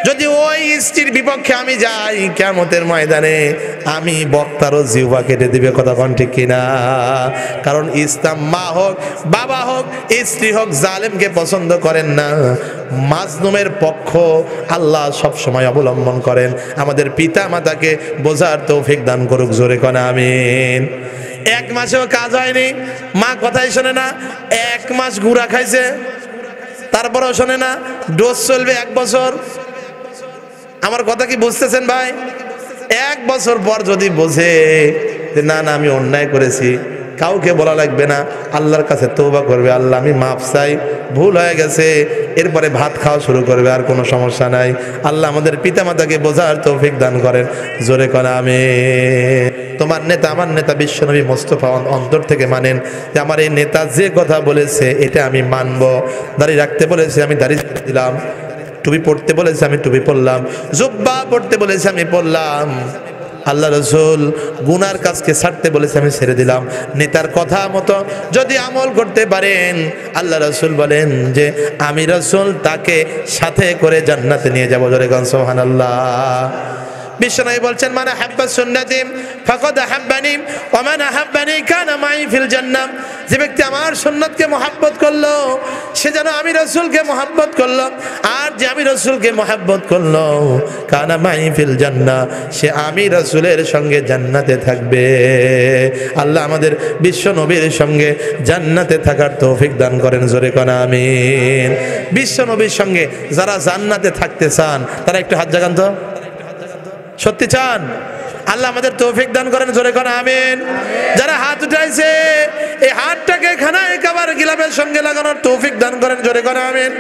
যদি ওই স্ত্রীর বিপক্ষে আমি যাই কিয়ামতের ময়দানে, আমি বক্তারও জিহ্বা কেটে দিবে। কথা কোন ঠিক কিনা? কারণ ইসলাম মা হোক বাবা হোক স্ত্রী হোক জালেমকে পছন্দ করেন না, মাজলুমের পক্ষ আল্লাহ সব সময় অবলম্বন করেন। আমাদের পিতা মাতাকে বোঝার তৌফিক দান করুক। জোরে কোন আমিন। 1 মাসেও কাজ হয়নি, মা কথাই শোনে না। 1 মাস গুঁড়া খাইছে, তারপরেও শোনে না। ডোজ চলবে 1 বছর। আমার কথা কি বুঝতেছেন ভাই? 1 বছর পর যদি বোঝে যে না না আমি অন্যায় করেছি, কাউকে বলা লাগবে না, আল্লাহর কাছে তওবা করবে, আল্লাহ আমি মাফ চাই, ভুল হয়ে গেছে, এরপরে ভাত খাওয়া শুরু করবে, আর কোনো সমস্যা নাই। আল্লাহ আমাদের পিতামাতাকে বোঝার তৌফিক দান করেন। জোরে কোন আমিন। তোমার নেতা আমার নেতা বিশ্বনবী মোস্তফা অন্তর থেকে মানেন যে আমার এই নেতা যে কথা বলেছে এটা আমি মানব। দাড়ি রাখতে বলেছে আমি দাড়ি দিলাম, টুপি পড়তে বলেছে আমি টুপি পরলাম, জুব্বা পড়তে বলেছে আমি পরলাম। আল্লাহ রসুল গুনার কাজকে ছাড়তে বলেছে আমি ছেড়ে দিলাম। নেতার কথা মতো যদি আমল করতে পারেন, আল্লাহ রসুল বলেন যে আমি রসুল তাকে সাথে করে জান্নাতে নিয়ে যাবো। জোরে গান সুবহানাল্লাহ। বিশ্বনবী বলছেন মান আহাব্বা সুন্নতি ফাকাদ আহাব্বানি ওয়া মান আহাব্বানি কানা মাই ফিল জান্নাহ। যে ব্যক্তি আমার সুন্নাতকে মহব্বত করলো সে যেন আমি রাসূলকে মহব্বত করলো, আর যে আমি রাসূলকে মহব্বত করলো কানা মাই ফিল জান্নাহ, সে আমি রাসূলের সঙ্গে জান্নাতে থাকবে। আল্লাহ আমাদের বিশ্বনবীর সঙ্গে জান্নাতে থাকার তৌফিক দান করেন। জোরে কোন আমিন। বিশ্বনবীর সঙ্গে যারা জান্নাতে থাকতে চান তারা একটু হাত জাগান তো। সত্যি চান? আল্লাহ আমাদের তৌফিক দান করেন। জোরে কোন আমিন। যারা হাত উঠাইছে এই হাতটাকে খানায় কাবার গিলাফের সঙ্গে লাগানোর তৌফিক দান করেন। জোরে কোন আমিন।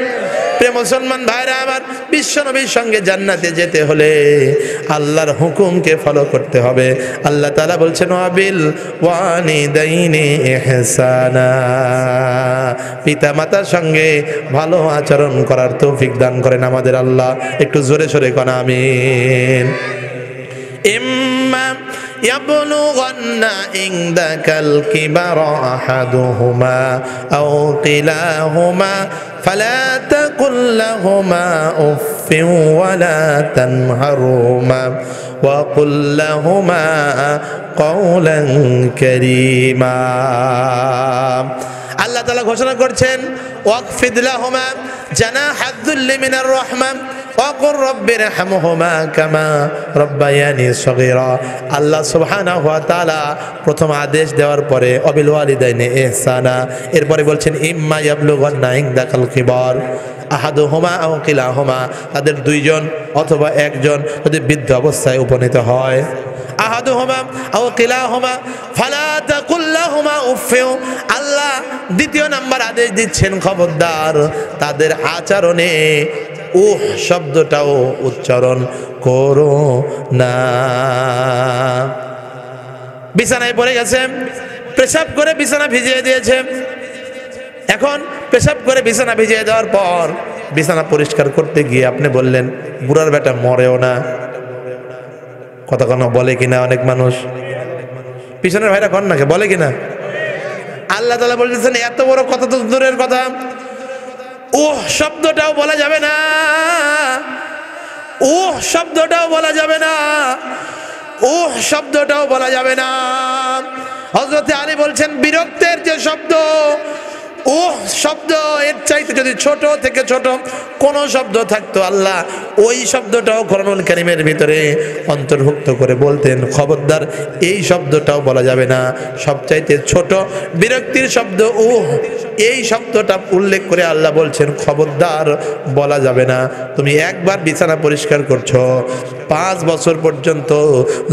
প্রিয় মুসলমান ভাইরা আমার, বিশ্বনবীর সঙ্গে জান্নাতে যেতে হলে আল্লাহর হুকুমকে ফলো করতে হবে। আল্লাহ তাআলা বলছেন ওয়াবিল ওয়ালিদাইনি ইহসানা, পিতা মাতার সঙ্গে ভালো আচরণ করার তৌফিক দান করেন আমাদের আল্লাহ। একটু জোরে সোরে কোন আমিন। ইম্মা ইয়াবলুগান্না ইনদাকাল কিবারা আহাদুহুমা আও কিলাহুমা ফালা তাকুল লাহুমা উফফিন ওয়ালা তানহারহুমা ওয়া কুল লাহুমা কাওলান কারীমা। আল্লাহ তাআলা ঘোষণা করছেন ওয়াকফিদ লাহুমা জানাহাদ যুল্লি মিনার রাহমা ওয়াকুর রব্বিরহামহুমা কামা রব্বায়ানি সগীরা। আল্লাহ সুবহানাহু ওয়া তাআলা প্রথম আদেশ দেওয়ার পরে অবিল ওয়ালিদাইনি ইহসানা, এরপরে বলছেন ইম্মা ইয়াবলুগান্না ইনদাকাল কিবার আহাদুহুমা আও কিলাহুমা, তাদের 2 জন অথবা 1 জন যদি বৃদ্ধ অবস্থায় উপনীত হয়, আহাদুহুমা আও কিলাহুমা ফালা তাকুল লাহুমা উফফিন। আল্লাহ দ্বিতীয় নাম্বার আদেশ দিচ্ছেন খবরদার তাদের আচরণে শব্দটাও উচ্চারণ করো না। বিছানায় পড়ে গেছে, পেশাব করে বিছানা ভিজিয়ে দিয়েছে। এখন পেশাব করে বিছানা ভিজিয়ে দেওয়ার পর বিছানা পরিষ্কার করতে গিয়ে আপনি বললেন বুড়ার বেটা মরেও না। কথা কোনো বলে কিনা অনেক মানুষ? পিছনের ভাইরা কর নাকি, বলে কিনা? আল্লাহ তাআলা বলতেছেন এত বড় কথা তো দূরের কথা, ওহ শব্দটাও বলা যাবে না, ওহ শব্দটাও বলা যাবে না, ওহ শব্দটাও বলা যাবে না। হযরত আলী বলছেন বিরক্তের যে শব্দ, ওহ শব্দ, এর চাইতে যদি ছোট থেকে ছোট কোন শব্দ থাকতো আল্লাহ ওই শব্দটাও কোরআনুল কারীমের ভিতরে অন্তর্ভুক্ত করে বলতেন, খবরদার এই শব্দটাও বলা যাবে না। সবচাইতে ছোট বিরক্তির শব্দ ওহ, এই শব্দটা উল্লেখ করে আল্লাহ বলছেন খবরদার বলা যাবে না। তুমি একবার বিছানা পরিষ্কার করছো, 5 বছর পর্যন্ত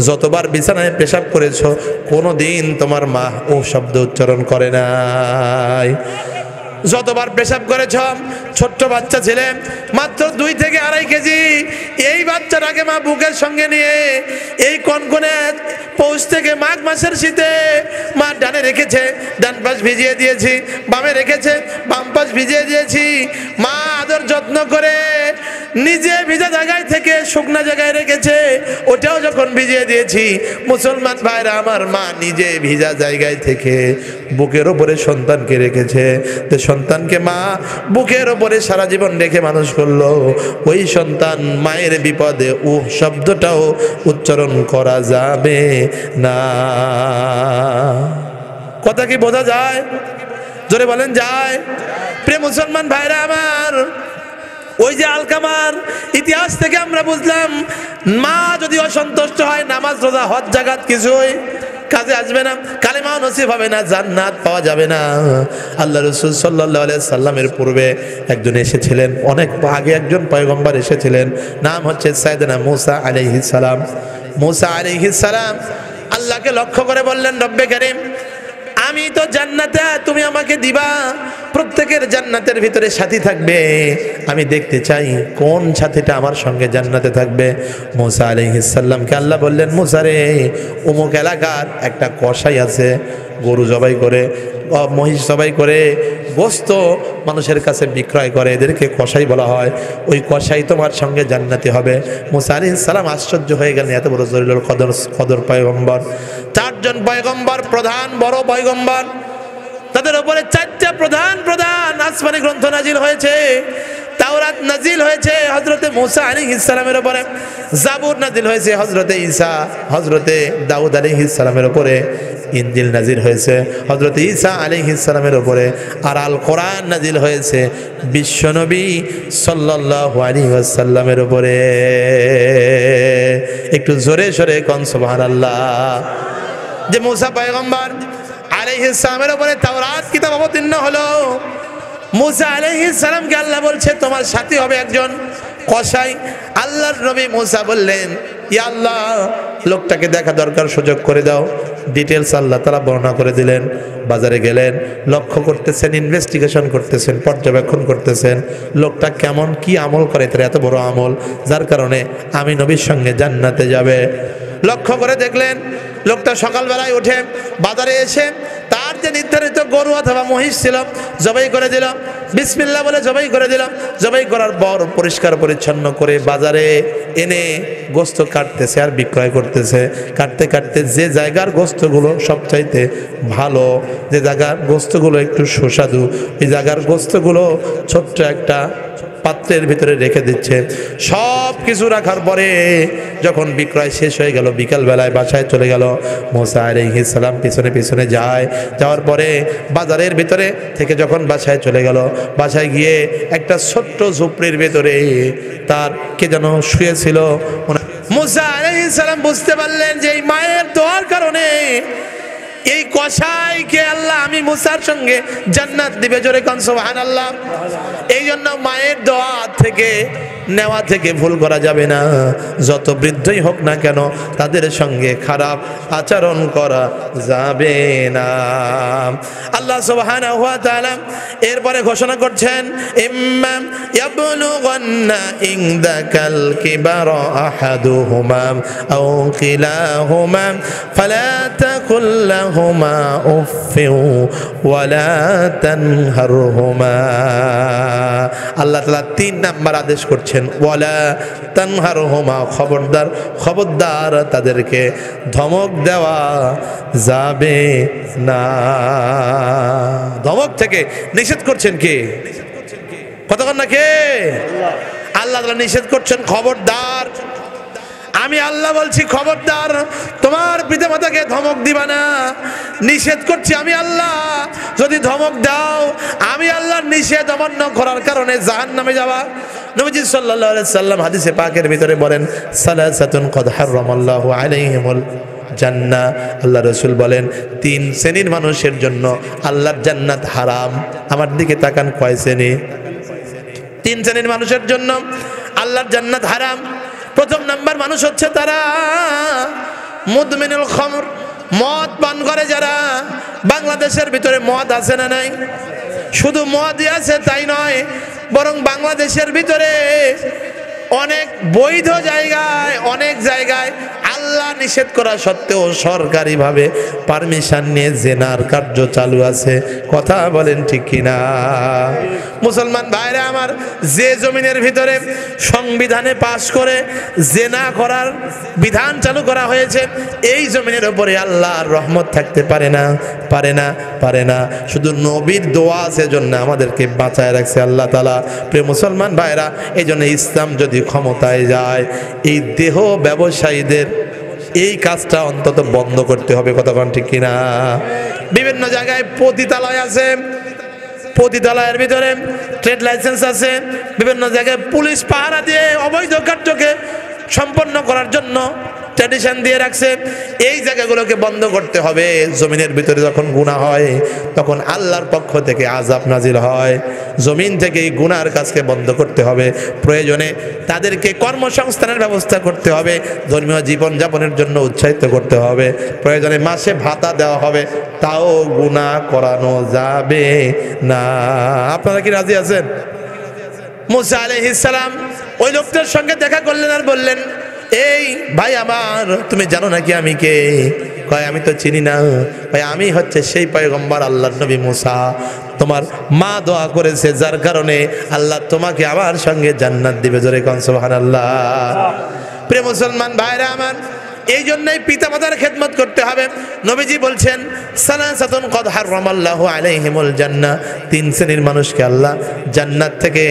যতবার বিছানায় পেশাব করেছো কোনো দিন তোমার মা ও শব্দ উচ্চারণ করে নাই। যতবার পেশাব করেছ, ছোট্ট বাচ্চা ছিলেন মাত্র 2 থেকে 2.5 কেজি, এই বাচ্চাটাকে মা বুকের সঙ্গে নিয়ে এই কনকনে পৌষ থেকে মাঘ মাসের শীতে মা ডানে রেখেছে, ডান পাশ ভিজিয়ে দিয়েছি, বামে রেখেছে, বাম পাশ ভিজিয়ে দিয়েছি। মা আদর যত্ন করে নিজে ভিজা জায়গায় থেকে শুকনা জায়গায় রেখেছে, ওটাও যখন ভিজিয়ে দিয়েছি। মুসলমান ভাইরা আমার, মা নিজে ভিজা জায়গায় থেকে বুকের ওপরে সন্তানকে রেখেছে, তো সন্তানকে মা বুকের ওপরে সারা জীবন রেখে মানুষ করলো। ওই সন্তান মায়ের বিপদে উহ শব্দটাও উচ্চারণ করা যাবে না। কথা কি বোঝা যায়? জোরে বলেন যায়? প্রিয় মুসলমান ভাইরা আমার, ওই যে আলকামার ইতিহাস থেকে আমরা বুঝলাম মা যদি অসন্তুষ্ট হয় নামাজ রোজা হজ জাকাত কিছুই কাজে আসবে না, কালেমাও নসিব হবে না, জান্নাত পাওয়া যাবে না। আল্লাহ রাসূল সাল্লাল্লাহু আলাইহি সাল্লামের পূর্বে একজন এসেছিলেন, অনেক আগে একজন পয়গম্বর এসেছিলেন, নাম হচ্ছে সাইয়েদনা মুসা আলাইহিস সালাম। মুসা আলাইহিস সালাম আল্লাহকে লক্ষ্য করে বললেন, রব্বে কারীম আমি তো জান্নাতে, তুমি আমাকে দিবা, প্রত্যেকের জান্নাতের ভিতরে সাথী থাকবে, আমি দেখতে চাই কোন সাথীটা আমার সঙ্গে জান্নাতে থাকবে। মুসা আলাইহিস সালামকে আল্লাহ বললেন, মুসা রে, অমুক এলাকার একটা কসাই আছে, গরু জবাই করে, মহিষ জবাই করে, গোস্ত মানুষের কাছে বিক্রয় করে, এদেরকে কসাই বলা হয়, ওই কসাই তোমার সঙ্গে জান্নাতি হবে। মুসা আলাইহিস সালাম আশ্চর্য হয়ে গেলেন, এত বড় জলিলুল কদর পয়গম্বর, 4 জন পয়গম্বর, প্রধান বড় পয়গম্বর, তাদের উপরে 4টা প্রধান আসমানি গ্রন্থ নাজিল হয়েছে। তাওরাত নাজিল হয়েছে হযরতে মুসা আলাইহিস সালামের উপরে, জাবুর নাজিল হয়েছে হযরতে ঈসা হযরতে দাউদ আলাইহিস সালামের উপরে, ইনজিল নাজিল হয়েছে হযরতে ঈসা আলাইহিস সালামের উপরে, আর আল কোরআন নাজিল হয়েছে বিশ্বনবী সাল্লাল্লাহু আলাইহি ওয়াসাল্লামের উপরে। একটু জোরে সরে কোন সুবহানাল্লাহ। যে মুসা পয়গম্বর আলাইহিস সালামের উপরে তাওরাত কিতাব অবতীর্ণ হলো, মুসা আলাইহিস সালামকে আল্লাহ বলছে তোমার সাথী হবে একজন কসাই। আল্লাহর নবী মুসা বললেন, ইয়া আল্লাহ লোকটাকে দেখা দরকার, সুযোগ করে দাও। ডিটেলস আল্লাহ তাআলা বর্ণনা করে দিলেন। বাজারে গেলেন, লক্ষ্য করতেছেন, ইনভেস্টিগেশন করতেছেন, পর্যবেক্ষণ করতেছেন, লোকটা কেমন, কি আমল করে, তার এত বড় আমল যার কারণে আমি নবীর সঙ্গে জান্নাতে যাবে। লক্ষ্য করে দেখলেন লোকটা সকালবেলায় উঠে বাজারে এসে তার যে নির্ধারিত গরু অথবা মহিষ ছিল জবাই করে দিল, বিসমিল্লাহ বলে জবাই করে দিল। জবাই করার পর পরিষ্কার পরিচ্ছন্ন করে বাজারে এনে গোস্ত কাটতেছে আর বিক্রয় করতেছে। কাটতে কাটতে যে জায়গার গোস্তগুলো সবচাইতে ভালো, যে জায়গার গোস্তগুলো একটু সুস্বাদু, ওই জায়গার গোস্তগুলো ছোট্ট একটা পাত্রের ভিতরে রেখে দিচ্ছে। সব কিছু রাখার পরে যখন বিক্রয় শেষ হয়ে গেল, বিকাল বেলায় বাসায় চলে গেল। মুসা আলাইহিস সালাম পিছনে পিছনে যায়, যাওয়ার পরে বাজারের ভিতরে থেকে যখন বাসায় চলে গেল, বাসায় গিয়ে একটা ছোট্ট ঝুপড়ির ভিতরে তার কে যেন শুয়েছিল। মুসা আলাইহিস সালাম বুঝতে পারলেন যে এই মায়ের দোয়ার কারণে এই কসাইকে আল্লাহ আমি মুসার সঙ্গে জান্নাত দিবে। জোরে কোন সুবহানাল্লাহ। এই জন্য মায়ের দোয়া থেকে নেওয়া থেকে ভুল করা যাবে না। যত বৃদ্ধই হোক না কেন তাদের সঙ্গে খারাপ আচরণ করা যাবে না। আল্লাহ সুবহানাহু ওয়া তাআলা এরপরে ঘোষণা করছেন, ইম্মা ইয়াবলুগান্না ইনদাকাল কিবারা আহাদুহুমা আও কিলাহুমা ফালা তাকুল লাহুমা লাহুমা উফিউ ওয়ালা তানহারহুমা। আল্লাহ তাআলা 3 নাম্বার আদেশ করছেন, ওয়ালা তানহারহুমা, খবরদার খবরদার তাদেরকে ধমক দেওয়া যাবে না। ধমক থেকে নিষেধ করছেন কে? কতক্ষণ না কে? আল্লাহ তাআলা নিষেধ করছেন, খবরদার। আমি আল্লাহ বলছি খবরদার তোমার পিতামাতাকে ধমক দিবা না। নিষেধ করছি আমি আল্লাহ। যদি ধমক দাও আমি আল্লাহর নিষেধ অমান্য করার কারণে জাহান্নামে যাবা। নবীজি সাল্লাল্লাহু আলাইহি সাল্লাম হাদিসে পাকের ভিতরে বলেন, সালাসাতুন কদ হারামাল্লাহু আলাইহিমুল জান্নাহ। আল্লাহ রাসূল বলেন 3 শ্রেণীর মানুষের জন্য আল্লাহর জান্নাত হারাম। আমার দিকে তাকান, কয় শ্রেণী? 3 শ্রেণীর মানুষের জন্য আল্লাহর জান্নাত হারাম। প্রথম নাম্বার মানুষ হচ্ছে তারা মুদমিনুল খামর, মদ পান করে যারা। বাংলাদেশের ভিতরে মদ আছে না নাই? শুধু মদই আছে তাই নয়, বরং বাংলাদেশের ভিতরে অনেক বৈধ জায়গায়, অনেক জায়গায় আল্লাহ নিষেধ করা সত্ত্বেও সরকারিভাবে পারমিশন নিয়ে জেনার কার্য চালু আছে। কথা বলেন ঠিক কিনা? মুসলমান ভাইরা আমার, যে জমিনের ভিতরে সংবিধানে পাশ করে জেনা করার বিধান চালু করা হয়েছে, এই জমিনের উপরে আল্লাহর রহমত থাকতে পারে না, পারে না, পারে না। শুধু নবীর দোয়া আছে জন্য আমাদেরকে বাঁচায় রাখছে আল্লাহ তাআলা। প্রিয় মুসলমান ভাইরা, এই জন্য ইসলাম যদি ক্ষমতায় যায়, এই দেহ ব্যবসায়ীদের এই কাজটা অন্তত বন্ধ করতে হবে। কতক্ষণ ঠিক কিনা? বিভিন্ন জায়গায় পতিতালয় আছে, পতিতালয়ের ভিতরে ট্রেড লাইসেন্স আছে, বিভিন্ন জায়গায় পুলিশ পাহারা দিয়ে অবৈধ কার্যকে সম্পন্ন করার জন্য ট্র্যাডিশন দিয়ে রাখছে। এই জায়গাগুলোকে বন্ধ করতে হবে। জমিনের ভিতরে যখন গুনাহ হয় তখন আল্লাহর পক্ষ থেকে আযাব নাজিল হয়। জমিন থেকে এই গুনার কাজকে বন্ধ করতে হবে। প্রয়োজনে তাদেরকে কর্মসংস্থানের ব্যবস্থা করতে হবে, ধর্মীয় জীবন যাপনের জন্য উৎসাহিত করতে হবে। প্রয়োজনে মাসে ভাতা দেওয়া হবে, তাও গুনাহ করানো যাবে না। আপনারা কি রাজি আছেন? মুসা আলাইহিস সালাম ওই লোকটার সঙ্গে দেখা করলেন আর বললেন, এই ভাই আমার, তুমি জানো নাকি আমি কে? কয় আমি তো চিনি না। ভাই আমি হচ্ছে সেই পয়গম্বর আল্লাহর নবী মুসা। তোমার মা দোয়া করেছে, যার কারণে আল্লাহ তোমাকে আমার সঙ্গে জান্নাত দিবে। জোরে কোন সুবহানাল্লাহ। প্রিয় মুসলমান ভাইরা আমার, এই জন্যই পিতামাতার খেদমত করতে হবে। নবীজি বলছেন, সালাসাতুন কদ হারামাল্লাহু আলাইহিমুল জান্নাহ, 3 শ্রেণীর মানুষকে আল্লাহ জান্নাত থেকে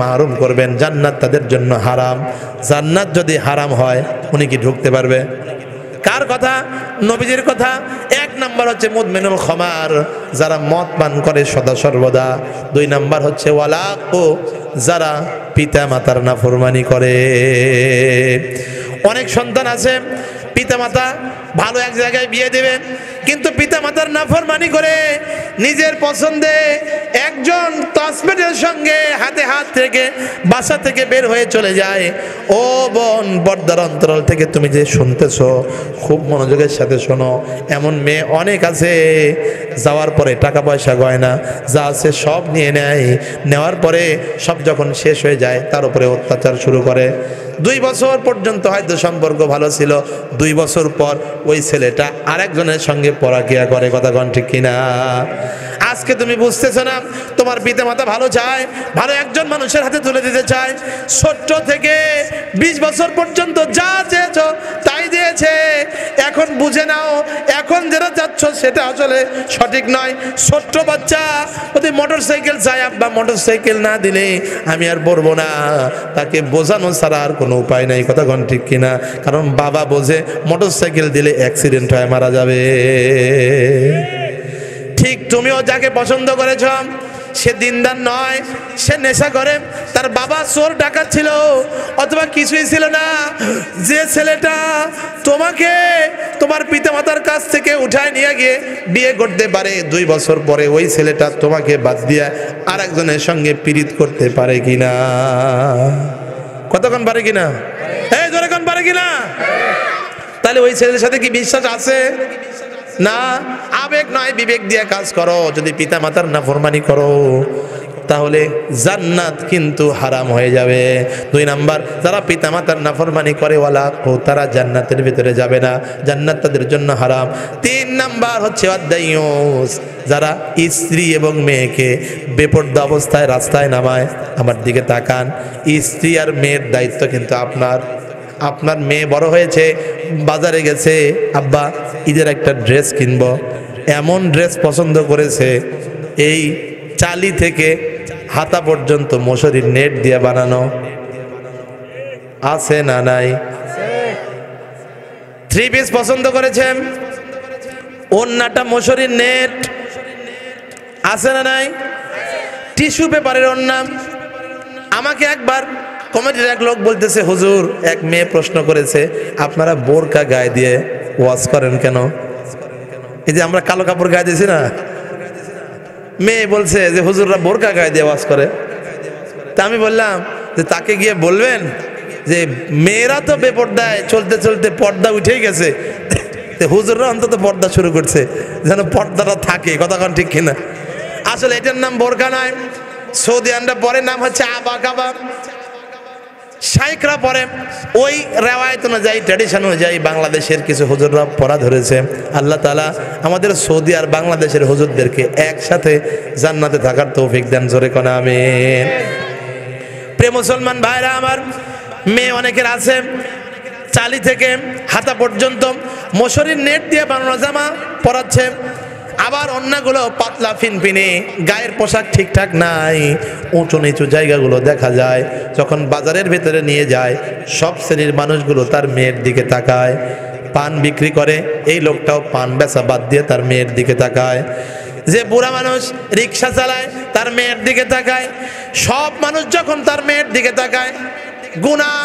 মাহরুম করবেন। জান্নাত তাদের জন্য হারাম। জান্নাত যদি হারাম হয়, উনি কি ঢুকতে পারবে? কার কথা? নবীজির কথা। 1 নাম্বার হচ্ছে মুদমিনুল খামার, যারা মদ পান করে সদা সর্বদা। 2 নাম্বার হচ্ছে ওয়ালাকু, যারা পিতা মাতার নাফরমানি করে। অনেক সন্তান আছে, পিতামাতা ভালো এক জায়গায় বিয়ে দেবে, কিন্তু পিতামাতার নাফরমানি করে নিজের পছন্দে একজন তাসমেটের সঙ্গে হাতে হাত থেকে বাসা থেকে বের হয়ে চলে যায়। ও বোন, পর্দার অন্তরাল থেকে তুমি যে শুনতেছো, খুব মনোযোগের সাথে শোনো। এমন মেয়ে অনেক আছে, যাওয়ার পরে টাকা পয়সা গয়না যা আছে সব নিয়ে নেয়। নেওয়ার পরে সব যখন শেষ হয়ে যায়, তার উপরে অত্যাচার শুরু করে। 2 বছর পর্যন্ত হয়তো সম্পর্ক ভালো ছিল, 2 বছর পর ওই ছেলেটা আরেকজনের সঙ্গে পরকীয়া করে। কথা কোন ঠিক কিনা? আজকে তুমি বুঝতেছো না, তোমার পিতামাতা ভালো চায়, ভালো একজন মানুষের হাতে তুলে দিতে চায়। ছোট্ট থেকে 20 বছর পর্যন্ত যা চেয়েছো তাই দিয়েছে। এখন বুঝে নাও, এখন যেটা চাচ্ছ সেটা আসলে সঠিক নয়। ছোট্ট বাচ্চা যদি মোটরসাইকেল চায়, আব্বা মোটরসাইকেল না দিলে আমি আর পড়বো না, তাকে বোঝানো ছাড়া আর কোনো উপায় নাই। কথা কোন ঠিক কিনা? কারণ বাবা বোঝে মোটরসাইকেল দিলে অ্যাক্সিডেন্ট হয়, মারা যাবে। ঠিক তুমিও যাকে পছন্দ করেছ, সে দিনদার নয়, সে নেশা করে, তার বাবা চোর ডাকাত ছিল অথবা কিছুই ছিল না। যে ছেলেটা তোমাকে তোমার পিতামাতার কাছ থেকে উঠায় নিয়ে গিয়ে বিয়ে করতে পারে, 2 বছর পরে ওই ছেলেটা তোমাকে বাদ দিয়ে আরেকজনের সঙ্গে পীড়িত করতে পারে কিনা? কতক্ষণ পারে কিনা? এই জোরে কোন পারে কিনা? তাহলে ওই ছেলের সাথে কি বিশ্বাস আছে? না। আবেগ নয়, বিবেক দিয়ে কাজ করো। যদি পিতা মাতার নাফরমানি করো, তাহলে জান্নাত কিন্তু হারাম হয়ে যাবে। 2 নাম্বার, যারা পিতামাতার নাফরমানি করে ওয়ালা তারা জান্নাতের ভিতরে যাবে না, জান্নাত তাদের জন্য হারাম। 3 নাম্বার হচ্ছে আদায়ুস, যারা স্ত্রী এবং মেয়েকে বেপরদা অবস্থায় রাস্তায় নামায়। আমার দিকে তাকান, স্ত্রী আর মেয়ের দায়িত্ব কিন্তু আপনার মেয়ে বড় হয়েছে, বাজারে গেছে, আব্বা ঈদের একটা ড্রেস কিনবো, এমন ড্রেস পছন্দ করেছে এই চালি থেকে হাতা পর্যন্ত মশারির নেট দিয়ে বানানো, আছে না নাই? 3 পিস পছন্দ করেছেন, ওন্নাটা মশারির নেট, আছে না নাই? টিস্যু পেপারের ওন্না। আমাকে একবার কমিটির এক লোক বলতেছে, হুজুর এক মেয়ে প্রশ্ন করেছে, আপনারা বোরকা গায়ে দিয়ে ওয়াজ করেন কেন? এই যে আমরা কালো কাপড় গায়ে দিয়েছি না, মেয়ে বলছে যে হুজুররা বোরকা গায়ে দিয়ে ওয়াজ করে। তা আমি বললাম যে তাকে গিয়ে বলবেন যে মেয়েরা তো বেপর্দায় চলতে চলতে পর্দা উঠেই গেছে, হুজুররা অন্তত পর্দা শুরু করছে, যেন পর্দাটা থাকে। কথা কোন ঠিক কিনা? আসলে এটার নাম বোরকা নয়, সৌদি আরবে পরে নাম হচ্ছে আবাকাবা। শাইখরা পরে ওই রেওয়ায়ত অনুযায়ী, ট্র্যাডিশন অনুযায়ী বাংলাদেশের কিছু হুজুররা পড়া ধরেছে। আল্লাহ তাআলা আমাদের সৌদি আর বাংলাদেশের হুজুরদেরকে একসাথে জান্নাতে থাকার তৌফিক দেন, জোরে কোন আমিন। প্রিয় মুসলমান ভাইরা আমার, মেয়ে অনেকের আছে চালি থেকে হাতা পর্যন্ত মশারির নেট দিয়ে বানানো জামা পরাচ্ছে, আবার অন্যগুলো পাতলা ফিনফিনে, গায়ের পোশাক ঠিকঠাক নাই, উঁচু নিচু জায়গাগুলো দেখা যায়। যখন বাজারের ভেতরে নিয়ে যায়, সব শ্রেণীর মানুষগুলো তার মেয়ের দিকে তাকায়। পান বিক্রি করে, এই লোকটাও পান বেচা বাদ দিয়ে তার মেয়ের দিকে তাকায়। যে বুড়া মানুষ রিক্সা চালায়, তার মেয়ের দিকে তাকায়। সব মানুষ যখন তার মেয়ের দিকে তাকায়, গুনাহ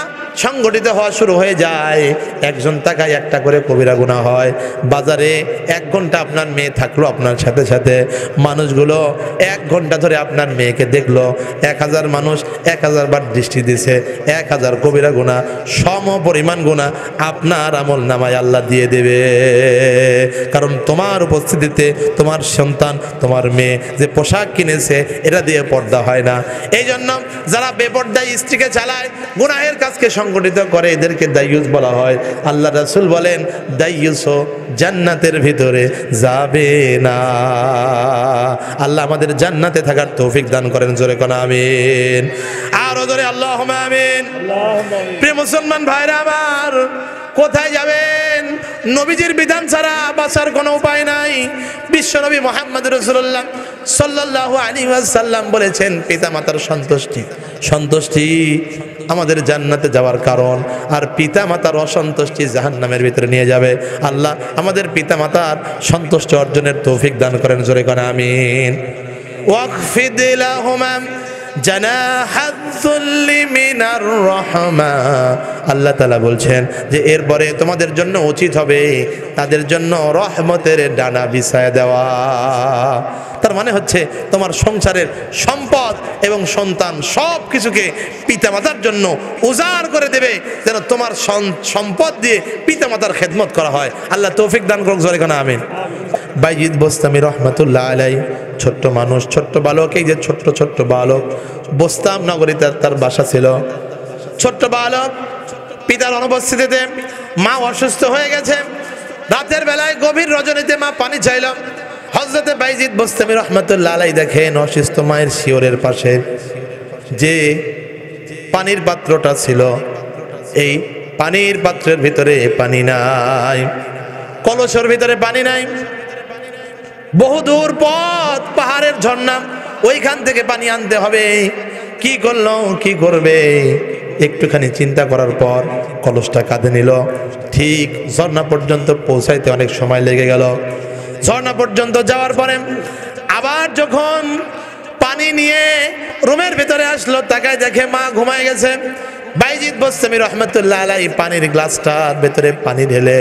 সংগঠিত হওয়া শুরু হয়ে যায়। একজন তাকায়, একটা করে কবিরা গুনাহ হয়। বাজারে 1 ঘন্টা আপনার মেয়ে থাকলো আপনার সাথে সাথে, মানুষগুলো 1 ঘন্টা ধরে আপনার মেয়েকে দেখলো, 1000 মানুষ 1000 বার দৃষ্টি দিছে, 1000 কবিরা গুনাহ, সম পরিমাণ গুনাহ আপনার আমল নামায় আল্লাহ দিয়ে দেবে। কারণ তোমার উপস্থিতিতে তোমার সন্তান, তোমার মেয়ে যে পোশাক কিনেছে, এটা দিয়ে পর্দা হয় না। এই জন্য যারা বেপর্দায় স্ত্রীকে চালায়, গুনাহের কাজকে সংগঠিত করে, এদেরকে দায়ুস বলা হয়। আল্লাহ রাসূল বলেন, দায়ুসও জান্নাতের ভিতরে যাবে না। আল্লাহ আমাদের জান্নাতে থাকার তৌফিক দান করেন, জোরে কোন আমিন। আর জোরে আল্লাহুম্মা আমিন। প্রিয় মুসলমান ভাইরা আমার, কোথায় যাবেন? নবীজির বিধান ছাড়া বাঁচার কোনো উপায় নাই। বিশ্বনবী মুহাম্মদ রাসূলুল্লাহ সাল্লাল্লাহু আলাইহি ওয়াসাল্লাম বলেছেন, পিতামাতার সন্তুষ্টি আমাদের জান্নাতে যাওয়ার কারণ, আর পিতামাতার অসন্তুষ্টি জাহান্নামের ভিতরে নিয়ে যাবে। আল্লাহ আমাদের পিতামাতার সন্তুষ্টি অর্জনের তৌফিক দান করেন, জোরে কোন আমিন। ওয়াকফিদ লাহুমা জানাহাযুল্লি মিনার রাহমা। আল্লাহ তাআলা বলছেন যে এরপরে তোমাদের জন্য উচিত হবে তাদের জন্য রহমতের ডানা বিছায় দেওয়া। তার মানে হচ্ছে তোমার সংসারের সম্পদ এবং সন্তান সব কিছুকে পিতামাতার জন্য উজাড় করে দেবে, যেন তোমার সম্পদ দিয়ে পিতামাতার খেদমত করা হয়। আল্লাহ তৌফিক দান করুক, জোরে কোন আমিন। বাইজিদ বোস্তামি রহমাতুল্লাহ আলাইহি, ছোট্ট মানুষ, ছোট্ট বালক, এই যে ছোট্ট বালক, বোস্তাম নগরীতে তার বাসা ছিল। ছোট্ট বালক, পিতার অনুপস্থিতিতে মা অসুস্থ হয়ে গেছে। রাতের বেলায় গভীর রজনীতে মা পানি চাইল। হযরতে বাইজিদ বোস্তামি রহমাতুল্লাহ আলাইহি দেখেন অসুস্থ মায়ের শিয়রের পাশে যে পানির পাত্রটা ছিল, এই পানির পাত্রের ভিতরে পানি নাই, কলসের ভিতরে পানি নাই। বহুদূর পথ, পাহাড়ের ঝর্ণা, ওইখান থেকে পানি আনতে হবে। কি করলো, কি করবে? একটুখানি চিন্তা করার পর কলসটা কাঁধে নিল। ঠিক ঝর্ণা পর্যন্ত পৌঁছাইতে অনেক সময় লেগে গেল। ঝর্ণা পর্যন্ত যাওয়ার পরে আবার যখন পানি নিয়ে রুমের ভিতরে আসলো, তাকায় দেখে মা ঘুমায় গেছে। বাইজিদ বোস্তামি রহমাতুল্লাহ আলাইহি পানির গ্লাসটার ভেতরে পানি ঢেলে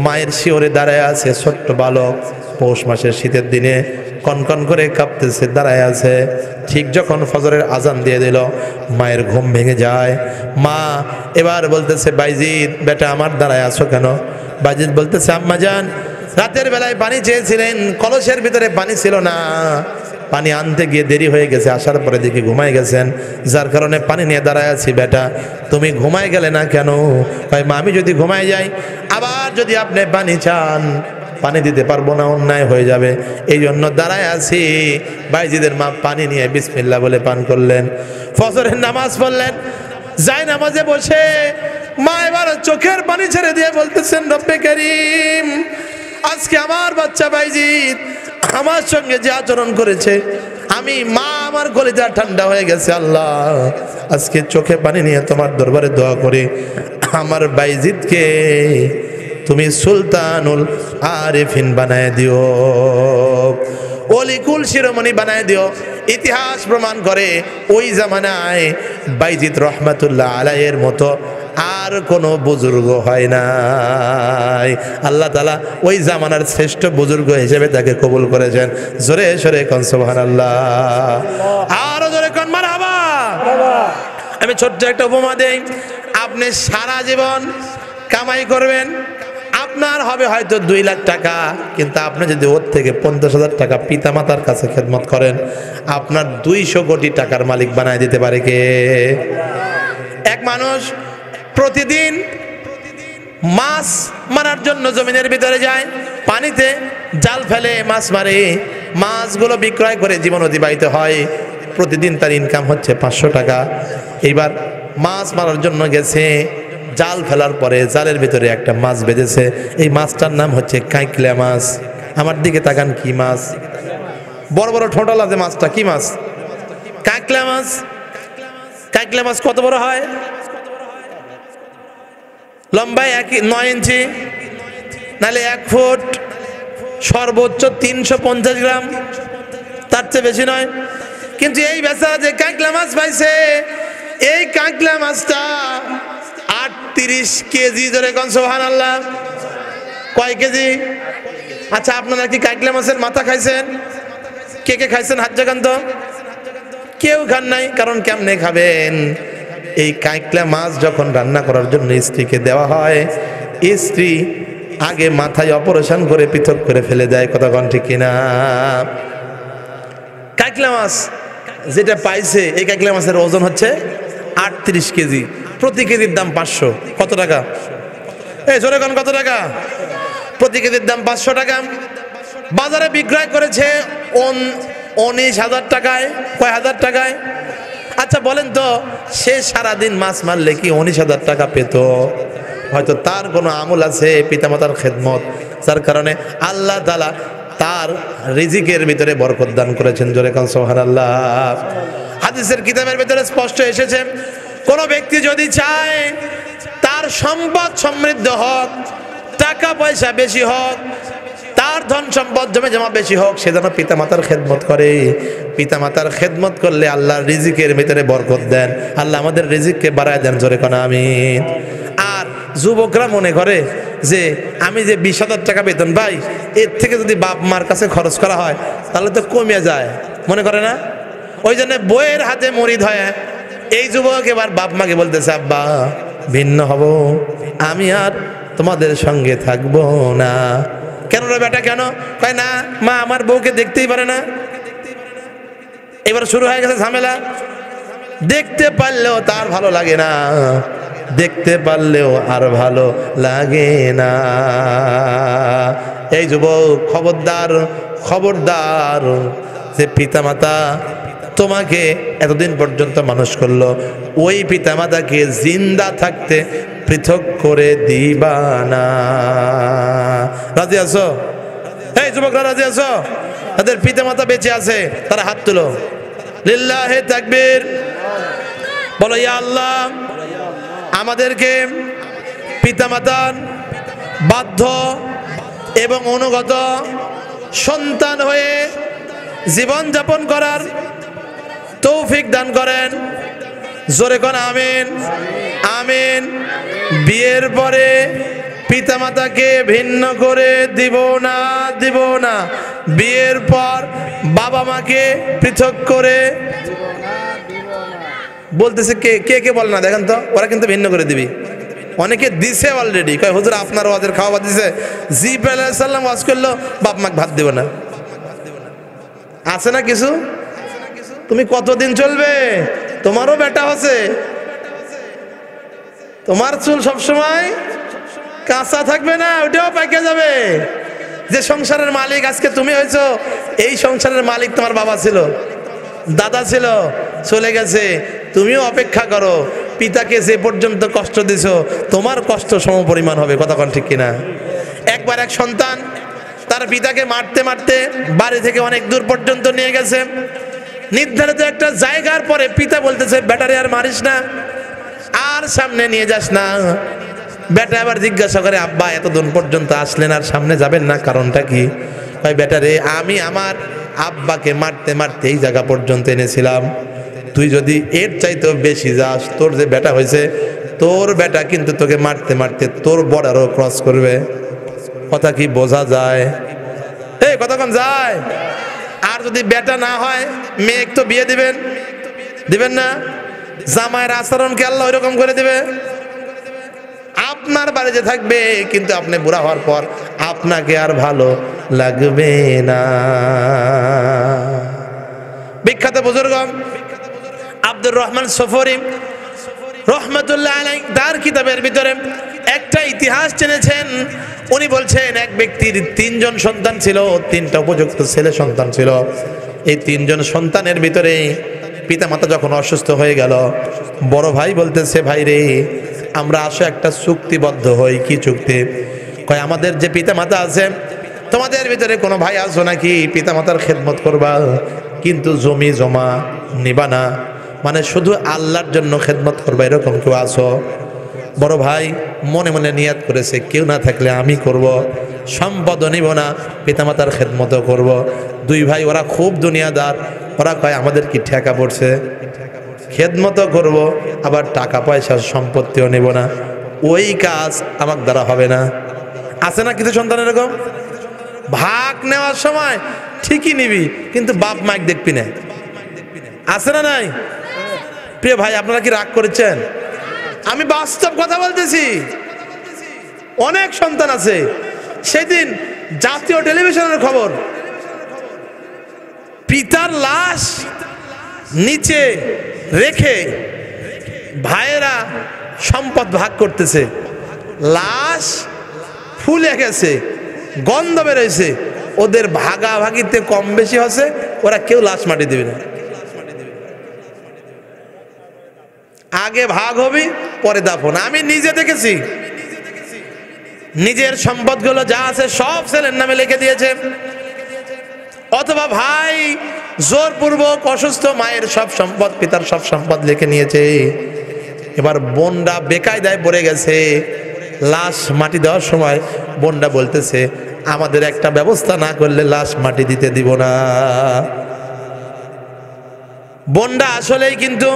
মায়ের শিওরে দাঁড়ায় আছে। ছোট্ট বালক, পৌষ মাসের শীতের দিনে কনকন করে কাঁপতেছে, দাঁড়ায় আছে। ঠিক যখন ফজরের আজান দিয়ে দিল, মায়ের ঘুম ভেঙে যায়। মা এবার বলতেছে, বাইজিদ বেটা আমার দাঁড়ায় আছো কেন? বাইজিদ বলতেছে, আম্মা জান, রাতের বেলায় পানি চেয়েছিলেন, কলসের ভিতরে পানি ছিল না, পানি আনতে গিয়ে দেরি হয়ে গেছে, আসার পরে দেখি ঘুমায় গেছেন, যার কারণে পানি নিয়ে দাঁড়ায় আছি। বেটা তুমি ঘুমায় গেলে না কেন? ভাই মা আমি যদি ঘুমায় যাই আবার যদি আপনি পানি চান পানি দিতে পারবো না, অন্যায় হয়ে যাবে, এই জন্য দাঁড়ায় আছি। বাইজিদের মা পানি নিয়ে বিসমিল্লাহ বলে পান করলেন, ফজরের নামাজ পড়লেন। যাই নামাজে বসে মা এবার চোখের পানি ছেড়ে দিয়ে বলতেছেন, রব্বে কারীম আজকে আমার বাচ্চা বাইজিদ আমার সঙ্গে যে আচরণ করেছে, আমি মা আমার কলিজা ঠান্ডা হয়ে গেছে। আল্লাহ আজকে চোখে পানি নিয়ে তোমার দরবারে দোয়া করি, আমার বাইজিদকে তুমি সুলতানুল আরিফিন বানায় দিও, অলিকুল শিরোমণি বানায় দিও। ইতিহাস প্রমাণ করে ওই জামানায় বাইজিদ রহমাতুল্লাহ আলাইহির মতো আর কোনো বুজুর্গ হয় নাই। আল্লাহ তাআলা ওই জামানার শ্রেষ্ঠ বুজুর্গ হিসেবে তাকে কবুল করেছেন। জোরে সরে কোন সুবহানাল্লাহ, আরো জোরে কোন মারহাবা। আমি ছোট্ট একটা উপমা দেই। আপনি সারা জীবন কামাই করবেন, আপনার হবে হয়তো 2 লাখ টাকা, কিন্তু আপনি যদি ওর থেকে 50,000 টাকা পিতামাতার কাছে খেদমত করেন, আপনার 200 কোটি টাকার মালিক বানায় দিতে পারে কে? এক মানুষ প্রতিদিন মাছ মারার জন্য জমিনের ভিতরে যায়, পানিতে জাল ফেলে মাছ মারে, মাছগুলো বিক্রয় করে জীবন অতিবাহিত হয়। প্রতিদিন তার ইনকাম হচ্ছে 500 টাকা। এইবার মাছ মারার জন্য গেছে, জাল ফেলার পরে জালের ভিতরে একটা মাছ বেঁধেছে। এই মাছটার নাম হচ্ছে কাঁকড়া মাছ। আমার দিকে তাকান, কি মাছ? বড় বড় ঠোঁটাল আছে মাছটা, কি মাছ? কাঁকড়া মাছ। কাঁকড়া মাছ কত বড় হয়? লম্বায় 9 ইঞ্চি, নাহলে 1 ফুট, সর্বোচ্চ 350 গ্রাম, তার চেয়ে বেশি নয়। কিন্তু এই বেচারা যে কাঁকড়া মাছ পাইছে, এই কাঁকড়া মাছটা 38 কেজি। জোরে কোন সুবহানাল্লাহ। কয় কেজি? আচ্ছা আপনারা কি কাঁকড়া মাছের মাথা খাইছেন? কে কে খাইছেন হাত জাগান তো। কেউ খান নাই, কারণ কেমনে খাবেন? এই কাঁকড়া মাছ যখন রান্না করার জন্য স্ত্রীকে দেওয়া হয়, স্ত্রী আগে মাথায় অপারেশন করে পৃথক করে ফেলে দেয়। কথা কোন ঠিক কিনা? কাঁকড়া মাছ যেটা পাইছে, এই কাঁকড়া মাছের ওজন হচ্ছে 38 কেজি। প্রতি কেজির দাম 500। কত টাকা? এই জোরে কোন কত টাকা? প্রতি কেজির দাম 500 টাকা। বাজারে বিক্রয় করেছে 19,000 টাকায়। কয় হাজার টাকায়? আচ্ছা বলেন তো, সে সারাদিন মাছ মারলে কি 19,000 টাকা পেত? হয়তো তার কোনো আমল আছে, পিতামাতার খেদমত, যার কারণে আল্লাহ তাআলা তার রিজিকের ভিতরে বরকত দান করেছেন। জোরে কোন সুবহানাল্লাহ। হাদিসের কিতাবের ভিতরে স্পষ্ট এসেছে, কোন ব্যক্তি যদি চায় তার সম্পদ সমৃদ্ধ হোক, টাকা পয়সা বেশি হোক, তার ধন সম্পদ জমে জমা বেশি হোক, সে যেন পিতামাতার খেদমত করে। পিতামাতার খেদমত করলে আল্লাহর রিজিকের ভিতরে বরকত দেন। আল্লাহ আমাদের রিজিককে বাড়ায় দেন। জোরে কোন আমিন। আর যুবকরা মনে করে যে আমি যে 20,000 টাকা বেতন পাই, এর থেকে যদি বাপ মার কাছে খরচ করা হয় তাহলে তো কমে যায়, মনে করে না? ওই জন্য বইয়ের হাতে মুরিদ হয়। এই যুবক এবার বাপ মাকে বলতেছে, আব্বা ভিন্ন হব, আমি আর তোমাদের সঙ্গে থাকবো না। কেন রে বেটা, কেন? কয় না মা আমার বউকে দেখতেই পারে না। এবার শুরু হয়ে গেছে ঝামেলা। দেখতে পারলেও তার ভালো লাগে না, দেখতে পারলেও আর ভালো লাগে না। এই যুবক খবরদার, খবরদার, যে পিতামাতা তোমাকে এতদিন পর্যন্ত মানুষ করলো, ওই পিতামাতাকে জিন্দা থাকতে পৃথক করে দিবা না। রাজি আছো? এই যুবকরা রাজি আছো? তাদের পিতামাতা বেঁচে আছে, তারা হাত তুলো। লিল্লাহে তাকবীর। বলো ইয়া আল্লাহ, আমাদেরকে পিতামাতার বাধ্য এবং অনুগত সন্তান হয়ে জীবন যাপন করার তৌফিক দান করেন। জোরে কোন আমিন। আমিন। বিয়ের পরে পিতামাতাকে ভিন্ন করে দিব না, দিব না। বিয়ের পর বাবা মাকে পৃথক করে বলতেছে, কে কে কে বল না, দেখেন তো, ওরা কিন্তু ভিন্ন করে দিবি। অনেকে দিছে অলরেডি। কয় হুজুর আপনার ওয়াজের খাওয়া দিছে। জিব্রাইল আলাইহিস সালাম ওয়াজ করলো, বাপ মাকে ভাত দিব না। আছে না কিছু? তুমি কতদিন চলবে? তোমারও বেটা আছে, তোমার চুল সবসময় কাঁচা থাকবে না, ওটাও পাকে যাবে। যে সংসারের মালিক আজকে তুমি হয়েছো, এই সংসারের মালিক তোমার বাবা ছিল, দাদা ছিল, চলে গেছে। তুমিও অপেক্ষা করো, পিতাকে যে পর্যন্ত কষ্ট দিছো তোমার কষ্ট সমপরিমাণ হবে। কথা কোন ঠিক কিনা? একবার এক সন্তান তার পিতাকে মারতে মারতে বাড়ি থেকে অনেক দূর পর্যন্ত নিয়ে গেছে। নির্ধারিত একটা জায়গার পরে পিতা বলতেছে, বেটারে আর মারিস না, আর সামনে নিয়ে যাস না। বেটা আবার জিজ্ঞাসা করে, আব্বা এত দূর পর্যন্ত আসলেন আর সামনে যাবেন না, কারণটা কি? ভাই বেটারে, আমি আমার আব্বাকে মারতে মারতে এই জায়গা পর্যন্ত এনেছিলাম, তুই যদি এর চাইতেও বেশি যাস, তোর যে বেটা হয়েছে, তোর বেটা কিন্তু তোকে মারতে মারতে তোর বর্ডারও ক্রস করবে। কথা কি বোঝা যায়? এই কথা কোন যায়? আর যদি বেটা না হয়, মেয়ে তো বিয়ে দিবেন, দিবেন না? জামাইয়ের আচরণকে আল্লাহ ওইরকম করে দিবে। আপনার বাড়িতে থাকবে, কিন্তু আপনি বুড়া হওয়ার পর আপনাকে আর ভালো লাগবে না। বিখ্যাত বুজুর্গ আব্দুর রহমান সফরি রহমতুল্লাহ আলাইহি তার কিতাবের ভিতরে একটা ইতিহাস জেনেছেন। উনি বলছেন, এক ব্যক্তির 3 জন সন্তান ছিল, 3টা উপযুক্ত ছেলে সন্তান ছিল। এই 3 জন সন্তানের ভিতরে পিতা মাতা যখন অসুস্থ হয়ে গেল, বড় ভাই বলতেছে, ভাই রে, আমরা আসো একটা চুক্তিবদ্ধ হই। কি চুক্তি? কয়, আমাদের যে পিতা মাতা আছে, তোমাদের ভিতরে কোনো ভাই আছো নাকি পিতা মাতার খেদমত করবা, কিন্তু জমি জমা নিবা না, মানে শুধু আল্লাহর জন্য খেদমত করবা, এরকম কেউ আছো? বড় ভাই মনে মনে নিয়াত করেছে, কেউ না থাকলে আমি করব, সম্পদও নিব না, পিতামাতার খেদমতও করব। 2 ভাই ওরা খুব দুনিয়াদার, ওরা কয়, আমাদের কি ঠেকা পড়ছে, খেদমতও করব, আবার টাকা পয়সা সম্পত্তিও নেব না, ওই কাজ আমার দ্বারা হবে না। আছে না কিছু সন্তান এরকম? ভাগ নেওয়ার সময় ঠিকই নিবি, কিন্তু বাপ মাইক দেখবি না। আছে না নাই? প্রিয় ভাই, আপনারা কি রাগ করেছেন? আমি বাস্তব কথা বলতেছি। অনেক সন্তান আছে। সেদিন জাতীয় টেলিভিশনের খবর, পিতার লাশ নিচে রেখে ভাইয়েরা সম্পদ ভাগ করতেছে। লাশ ফুলে গেছে, গন্ধ বেরোইছে, ওদের ভাগাভাগিতে কম বেশি হচ্ছে, ওরা কেউ লাশ মাটি দেবে না। আগে ভাগ হবি, পরে দাফন। আমি নিজে দেখেছি, নিজের সম্পদগুলো যা আছে সব ছেলের নামে লিখে দিয়েছে, অথবা ভাই জোরপূর্বক অসুস্থ মায়ের সব সম্পদ, পিতার সব সম্পদ লিখে নিয়েছে। এবার বোনরা বেকায়দায় পড়ে গেছে। লাশ মাটি দেওয়ার সময় বোনরা বলতেছে, আমাদের একটা ব্যবস্থা না করলে লাশ মাটি দিতে দিব না। বোনরা আসলেই কিন্তু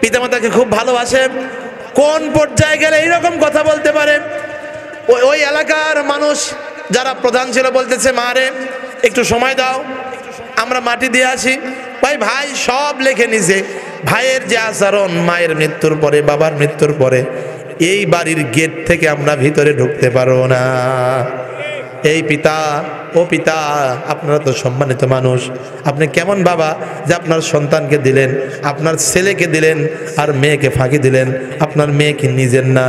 পিতামাতাকে খুব ভালোবাসে। কোন পর্যায়ে গেলে এইরকম কথা বলতে পারে? ওই এলাকার মানুষ যারা প্রধান ছিল বলতেছে, মারে একটু সময় দাও, আমরা মাটি দিয়ে আসি। ভাই সব লিখে নিছে। ভাইয়ের যে আচরণ মায়ের মৃত্যুর পরে, বাবার মৃত্যুর পরে, এই বাড়ির গেট থেকে আমরা ভিতরে ঢুকতে পারবো না। এই পিতা, ও পিতা, আপনারা তো সম্মানিত মানুষ, আপনি কেমন বাবা যে আপনার সন্তানকে দিলেন, আপনার ছেলেকে দিলেন, আর মেয়েকে ফাঁকি দিলেন? আপনার মেয়ে কি নিজের না?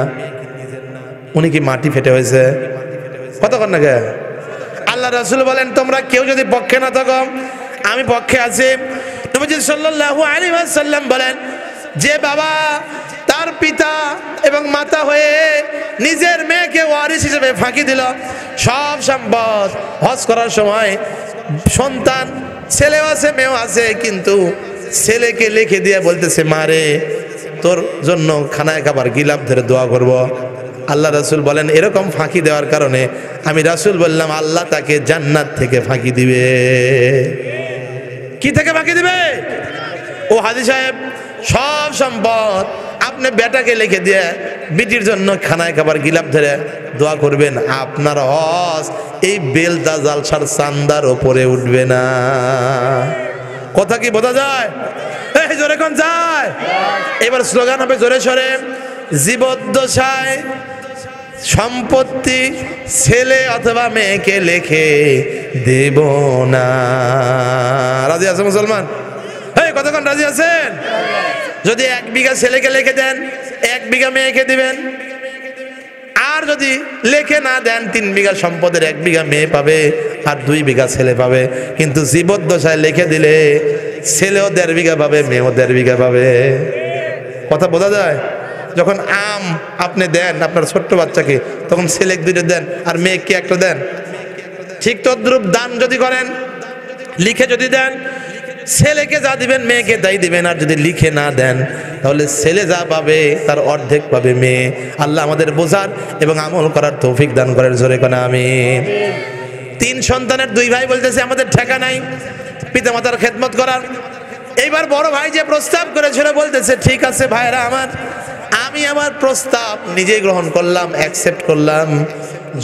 উনি কি মাটি ফেটে হয়েছে? কতক্ষণ না গে? আল্লাহ রাসূল বলেন, তোমরা কেউ যদি পক্ষে না থাকো, আমি পক্ষে আছি। নবীজি সাল্লাল্লাহু আলাইহি ওয়াসাল্লাম বলেন, যে বাবা তার পিতা এবং মাতা হয়ে নিজের মেয়েকে ওয়ারিস হিসেবে ফাঁকি দিল, সব সম্পদ হজ করার সময় সন্তান ছেলেও আছে মেয়েও আছে, কিন্তু ছেলেকে লিখে দিয়ে বলতেছে, মারে তোর জন্য খানায় খাবার গিলাপ ধরে দোয়া করব। আল্লাহ রাসূল বলেন, এরকম ফাঁকি দেওয়ার কারণে আমি রাসূল বললাম, আল্লাহ তাকে জান্নাত থেকে ফাঁকি দিবে। কি থেকে ফাঁকি দিবে? ও হাজী সাহেব, সব সম্পদ আপনি বেটাকে লিখে দিয়ে বিটির জন্য খানায় খাবার গিলাপ ধরে দোয়া করবেন, আপনার হজ এই বেলদা জালসার চান্দার ওপরে উঠবে না। কথা কি বোঝা যায়? এই জোরে কোন যায়? এবার স্লোগান হবে জোরে সরে, জীবদ্দশায় সম্পত্তি ছেলে অথবা মেয়েকে লিখে দেব না। রাজি আছেন মুসলমান? এই কতক্ষণ রাজি আছেন? যদি 1 বিঘা ছেলেকে লিখে দেন, 1 বিঘা মেয়েকে দিবেন। আর যদি লিখে না দেন, 3 বিঘা সম্পদের 1 বিঘা মেয়ে পাবে আর 2 বিঘা ছেলে পাবে। কিন্তু জীবদ্দশায় লিখে দিলে ছেলেও 1.5 বিঘা পাবে, মেয়েও 1.5 বিঘা পাবে। কথা বোঝা যায়? যখন আম আপনি দেন আপনার ছোট্ট বাচ্চাকে, তখন ছেলে 2টা দেন আর মেয়েকে 1টা দেন। ঠিক তদ্রূপ দান যদি করেন, লিখে যদি দেন, ছেলেকে যা দিবেন মেয়েকে তাই দিবেন। আর যদি লিখে না দেন, তাহলে ছেলে যা পাবে তার অর্ধেক পাবে মেয়ে। আল্লাহ আমাদের বোঝার এবং আমল করার তৌফিক দান করেন। জোরে কোন আমিন। 3 সন্তানের 2 ভাই বলতেছে আমাদের ঠেকা নাই পিতামাতার খেদমত করার। এইবার বড় ভাই যে প্রস্তাব করেছিল বলতেছে, ঠিক আছে ভাইরা আমার, আমি আমার প্রস্তাব নিজেই গ্রহণ করলাম, অ্যাকসেপ্ট করলাম।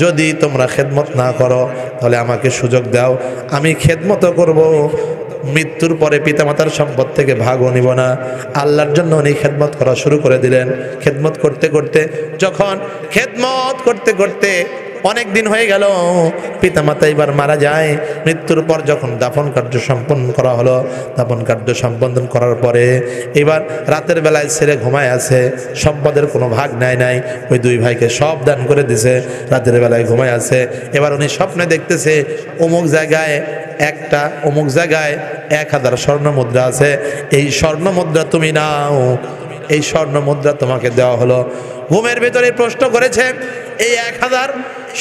যদি তোমরা খেদমত না করো তাহলে আমাকে সুযোগ দাও, আমি খেদমতও করব। মৃত্যুর পরে পিতামাতার সম্পদ থেকে ভাগও নিব না। আল্লাহর জন্য উনি খেদমত করা শুরু করে দিলেন। খেদমত করতে করতে, যখন খেদমত করতে করতে অনেক দিন হয়ে গেল, পিতামাতা এবার মারা যায়। মৃত্যুর পর যখন দাফন কার্য সম্পন্ন করা হলো, দাফন কার্য সম্পাদন করার পরে এবার রাতের বেলায় ছেলে ঘুমায় আছে, সম্পদের কোনো ভাগ নেয় নাই। ওই 2 ভাইকে সব দান করে দিছে, রাতের বেলায় ঘুমায় আছে। এবার উনি স্বপ্নে দেখতেছে অমুক জায়গায় 1000 স্বর্ণ মুদ্রা আছে, এই স্বর্ণ মুদ্রা তুমি নাও, এই স্বর্ণ মুদ্রা তোমাকে দেওয়া হলো। ঘুমের ভেতরে প্রশ্ন করেছে, এই 1000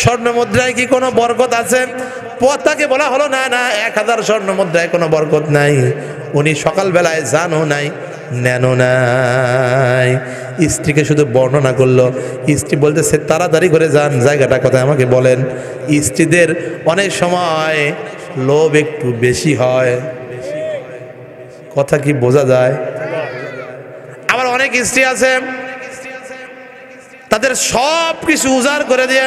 স্বর্ণ মুদ্রায় কি কোনো বরকত আছে? তাকে বলা হলো না না, 1000 স্বর্ণ মুদ্রায় কোনো বরকত নাই। উনি সকালবেলায় জানো নাই, নেনো নাই। স্ত্রীকে শুধু বর্ণনা করলো। স্ত্রী বলতেছে তাড়াতাড়ি করে যান, জায়গাটা কোথায় আমাকে বলেন। স্ত্রীদের অনেক সময় লোভ একটু বেশি হয়, কথা কি বোঝা যায়? আবার অনেক স্ত্রী আছে তাদের সব কিছু উজাড় করে দিয়ে,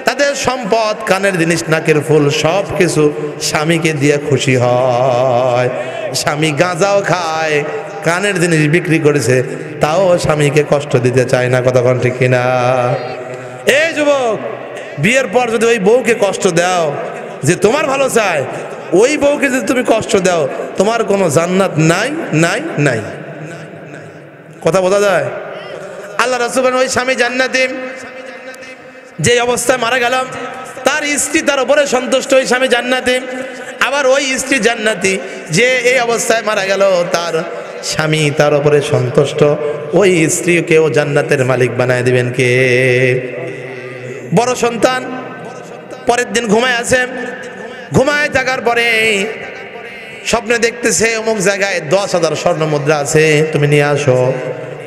তাদের সম্পদ, কানের জিনিস, নাকের ফুল, সব কিছু স্বামীকে দিয়ে খুশি হয়। স্বামী গাঁজাও খায়, কানের জিনিস বিক্রি করেছে, তাও স্বামীকে কষ্ট দিতে চায় না। কতক্ষণ ঠিক কিনা? এই যুবক, বিয়ের পর যদি ওই বউকে কষ্ট দাও যে তোমার ভালো চায়, ওই বউকে যদি তুমি কষ্ট দাও, তোমার কোনো জান্নাত নাই নাই নাই। কথা বোঝা যায়? আল্লাহ রাসূল বলেন, ওই স্বামী জান্নাতি যে অবস্থায় মারা গেল, তার স্ত্রী তার উপরে সন্তুষ্ট, ওই স্বামী জান্নাতি। আবার ওই স্ত্রী জান্নাতি যে এই অবস্থায় মারা গেল, তার স্বামী তার উপরে সন্তুষ্ট, ওই স্ত্রীকেও জান্নাতের মালিক বানায় দিবেন কে? বড় সন্তান পরের দিন ঘুমায় আছে, ঘুমায় থাকার পরে স্বপ্নে দেখতেছে অমুক জায়গায় 10,000 স্বর্ণ মুদ্রা আছে, তুমি নিয়ে আসো।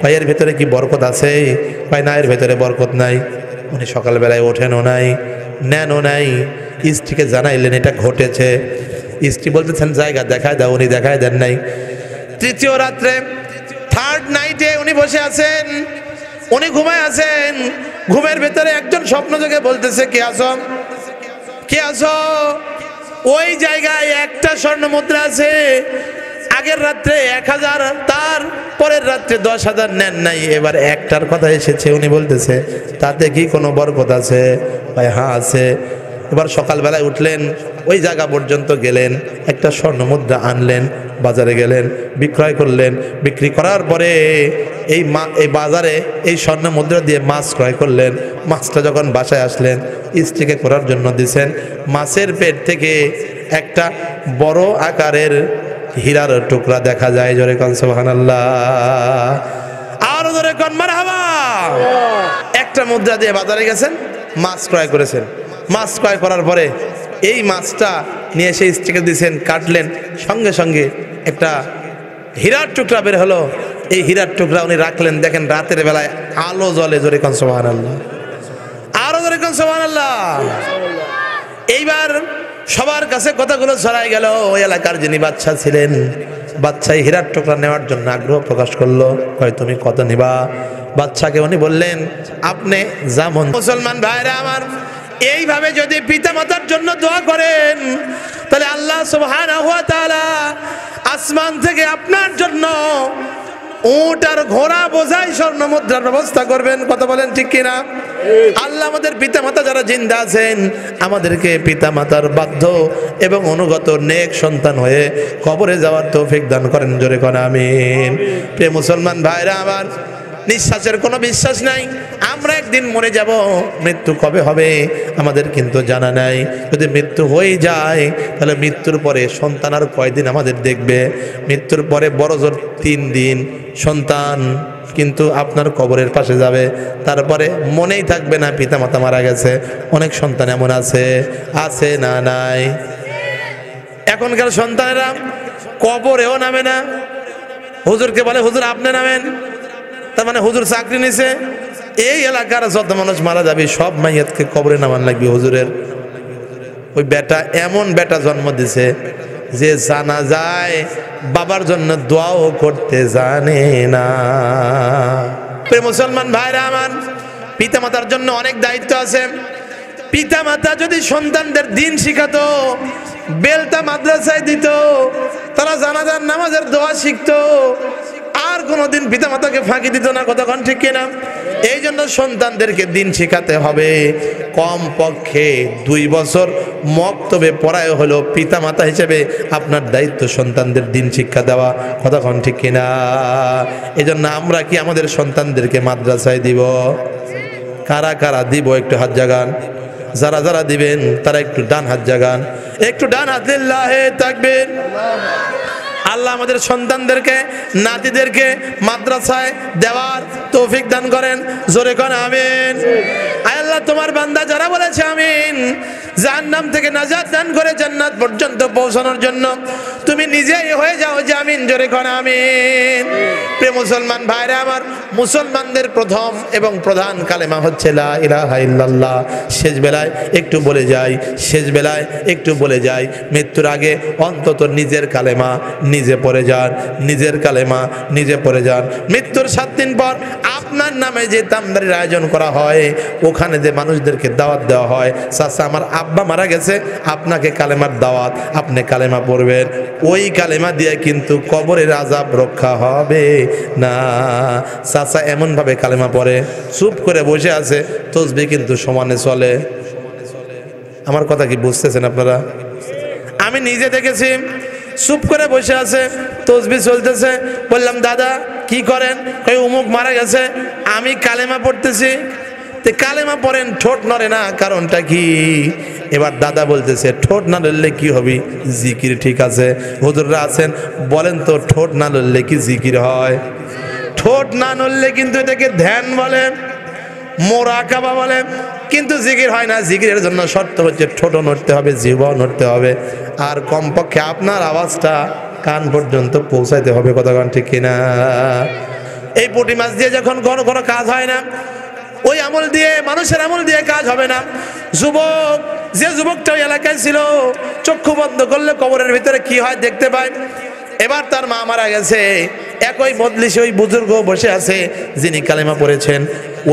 ভাইয়ের ভেতরে কি বরকত আছে? ভাই না, এর ভেতরে বরকত নাই। উনি সকালবেলায় ওঠেনও নাই, নেনও নাই। স্ত্রীকে জানাইলেন এটা ঘটেছে। স্ত্রী বলতেছেন জায়গা দেখায় দাও, উনি দেখায় দেন নাই। 3য় রাত্রে, 3rd নাইটে উনি বসে আছেন, উনি ঘুমায় আছেন। ঘুমের ভেতরে একজন স্বপ্ন দেখে বলতেছে, কে আছো? কে আছো? ওই জায়গায় 1টা স্বর্ণ মুদ্রা আছে, আগের রাত্রে 1000, তার পরের রাত্রে 10,000 নেন নাই, এবার 1টার কথা এসেছে। উনি বলতেছে তাতে কি কোনো বরকত আছে? ভাই হ্যাঁ আছে। এবার সকালবেলায় উঠলেন, ওই জায়গা পর্যন্ত গেলেন, 1টা স্বর্ণ মুদ্রা আনলেন, বাজারে গেলেন, বিক্রয় করলেন। বিক্রি করার পরে এই বাজারে এই স্বর্ণ মুদ্রা দিয়ে মাছ ক্রয় করলেন। মাছটা যখন বাসায় আসলেন, স্ত্রীকে করার জন্য দিয়েছেন, মাছের পেট থেকে একটা বড় আকারের হীরার টুকরা দেখা যায়। জোরে কোন সুবহানাল্লাহ, আর জোরে কোন মারহাবা। 1টা মুদ্রা দিয়ে বাজারে গেছেন, মাছ ক্রয় করেছেন। মাছ ক্রয় করার পরে এই মাছটা নিয়ে এসে স্ত্রীকে দিয়েছেন, কাটলেন, সঙ্গে সঙ্গে একটা হীরার টুকরা বের হলো। এই হীরার টুকরা উনি রাখলেন, দেখেন রাতের বেলায় আলো জ্বলে। জোরে কোন সুবহানাল্লাহ, আরো জোরে কোন সুবহানাল্লাহ। এইবার সবার কাছে কথাগুলো ছড়াই গেল। ওই এলাকার যিনি বাদশা ছিলেন, বাদশাহ হীরার টুকরা নেওয়ার জন্য আগ্রহ প্রকাশ করলো। কয় তুমি কত নিবা? বাদশাকে উনি বললেন, আপনি যেমন। মুসলমান ভাইরা আমার, এইভাবে যদি পিতামাতার জন্য দোয়া করেন, তাহলে আল্লাহ সুবহানাহু ওয়া তাআলা আসমান থেকে আপনার জন্য উট আর ঘোড়া বোঝাই স্বর্ণ মুদ্রার ব্যবস্থা করবেন। কথা বলেন ঠিক কিনা? আল্লাহ আমাদের পিতা মাতা যারা জিন্দা আছেন আমাদেরকে পিতা মাতার বাধ্য এবং অনুগত নেক সন্তান হয়ে কবরে যাওয়ার তৌফিক দান করেন। জোরে কোন আমিন। প্রিয় মুসলমান ভাইরা আমার, নিঃশ্বাসের কোনো বিশ্বাস নাই। আমরা একদিন মরে যাব, মৃত্যু কবে হবে আমাদের কিন্তু জানা নাই। যদি মৃত্যু হয়ে যায় তাহলে মৃত্যুর পরে সন্তান আর কয়দিন আমাদের দেখবে? মৃত্যুর পরে বড় জোর 3 দিন সন্তান কিন্তু আপনার কবরের পাশে যাবে, তারপরে মনেই থাকবে না পিতা মাতা মারা গেছে। অনেক সন্তান এমন আছে না নাই? এখনকার সন্তানেরা কবরেও নামে না, হুজুরকে বলে হুজুর আপনি নামেন, তার মানে হুজুর চাকরি নিছে। এই এলাকার যত মানুষ মারা যাবে সব মাইয়াতকে কবরে নামান লাগবে হুজুরের। ওই বেটা এমন বেটা জন্ম দিছে যে জানা যায় বাবার জন্য দোয়াও করতে জানে না। প্রিয় মুসলমান ভাইরা আমার, পিতা মাতার জন্য অনেক দায়িত্ব আছে। পিতা মাতা যদি সন্তানদের দিন শিখাতো, বেলটা মাদ্রাসায় দিত, তারা জানাজার নামাজের দোয়া শিখতো, আর কোনোদিন পিতা মাতাকে ফাঁকি দিত না। কতক্ষণ ঠিক কিনা? এই জন্য সন্তানদেরকে দিন শেখাতে হবে। কম পক্ষে 2 বছর মক্তবে পড়ায় হলো পিতা মাতা হিসেবে আপনার দায়িত্ব সন্তানদের দিন শিক্ষা দেওয়া। কতক্ষণ ঠিক কিনা? এই জন্য আমরা কি আমাদের সন্তানদেরকে মাদ্রাসায় দিব? কারা কারা দিব একটু হাত জাগান। যারা যারা দিবেন তারা একটু ডান হাত জাগান, একটু ডান হাত লিল্লাহে তাকবীর। আল্লাহ আমাদের সন্তানদেরকে নাতিদেরকে মাদ্রাসায় দেওয়ার তৌফিক দান করেন। জোরে কোন আমিন। আয় আল্লাহ, তোমার বান্দা যারা বলেছে আমিন, জাহান্নাম থেকে নাজাত দান করে জান্নাত পর্যন্ত পৌঁছানোর জন্য তুমি নিজেই হয়ে যাও জামিন। জোরে কোন আমিন। প্রিয় মুসলমান ভাইরা আমার, মুসলমানদের প্রথম এবং প্রধান কালেমা হচ্ছে লা ইলাহা ইল্লাল্লাহ। শেষ বেলায় একটু বলে যাই, মৃত্যুর আগে অন্তত নিজের কালেমা নিজে পড়ে যান, নিজের কালেমা নিজে পড়ে যান। মৃত্যুর 7 দিন পর আপনার নামে যে তামদারির আয়োজন করা হয়, ওখানে যে মানুষদেরকে দাওয়াত দেওয়া হয়, চাচা আমার আব্বা মারা গেছে, আপনাকে কালেমার দাওয়াত, আপনি কালেমা পড়বেন। ওই কালেমা দিয়ে কিন্তু কবরের আযাব রক্ষা হবে না। চাচা এমনভাবে কালেমা পড়ে চুপ করে বসে আছে, তসবিহ কিন্তু সমানে চলে। আমার কথা কি বুঝতেছেন আপনারা? আমি নিজে দেখেছি, চুপ করে বসে আছে, তসবিহ চলতেছে। বললাম দাদা কি করেন? কই অমুক মারা গেছে, আমি কালেমা পড়তেছি। কালেমা পড়েন, ঠোঁট নড়ে না, কারণটা কি? এবার দাদা বলতেছে ঠোঁট না নড়লে কি হবে? জিকির ঠিক আছে। হুজুররা আছেন, বলেন তো ঠোঁট না নড়লে কি জিকির হয়? ঠোঁট না নড়লে কিন্তু এটাকে ধ্যান বলে, মোরাকাবা বলে, কিন্তু জিকির হয় না। জিকিরের জন্য শর্ত হচ্ছে ঠোঁটও নড়তে হবে, জিহ্বাও নড়তে হবে, আর কমপক্ষে আপনার আওয়াজটা কান পর্যন্ত পৌঁছাইতে হবে। কতক্ষণ ঠিক কিনা? এই পুঁটি মাছ দিয়ে যখন কোনো কাজ হয় না, ওই আমল দিয়ে, মানুষের আমল দিয়ে কাজ হবে না। যে যুবকটা ওই এলাকায় ছিল, চক্ষু বন্ধ করলে কবরের ভিতরে কি হয় দেখতে পায়। এবার তার মা মারা গেছে, একই মজলিসে ওই বুজুর্গ বসে আছে যিনি কালেমা পড়েছেন।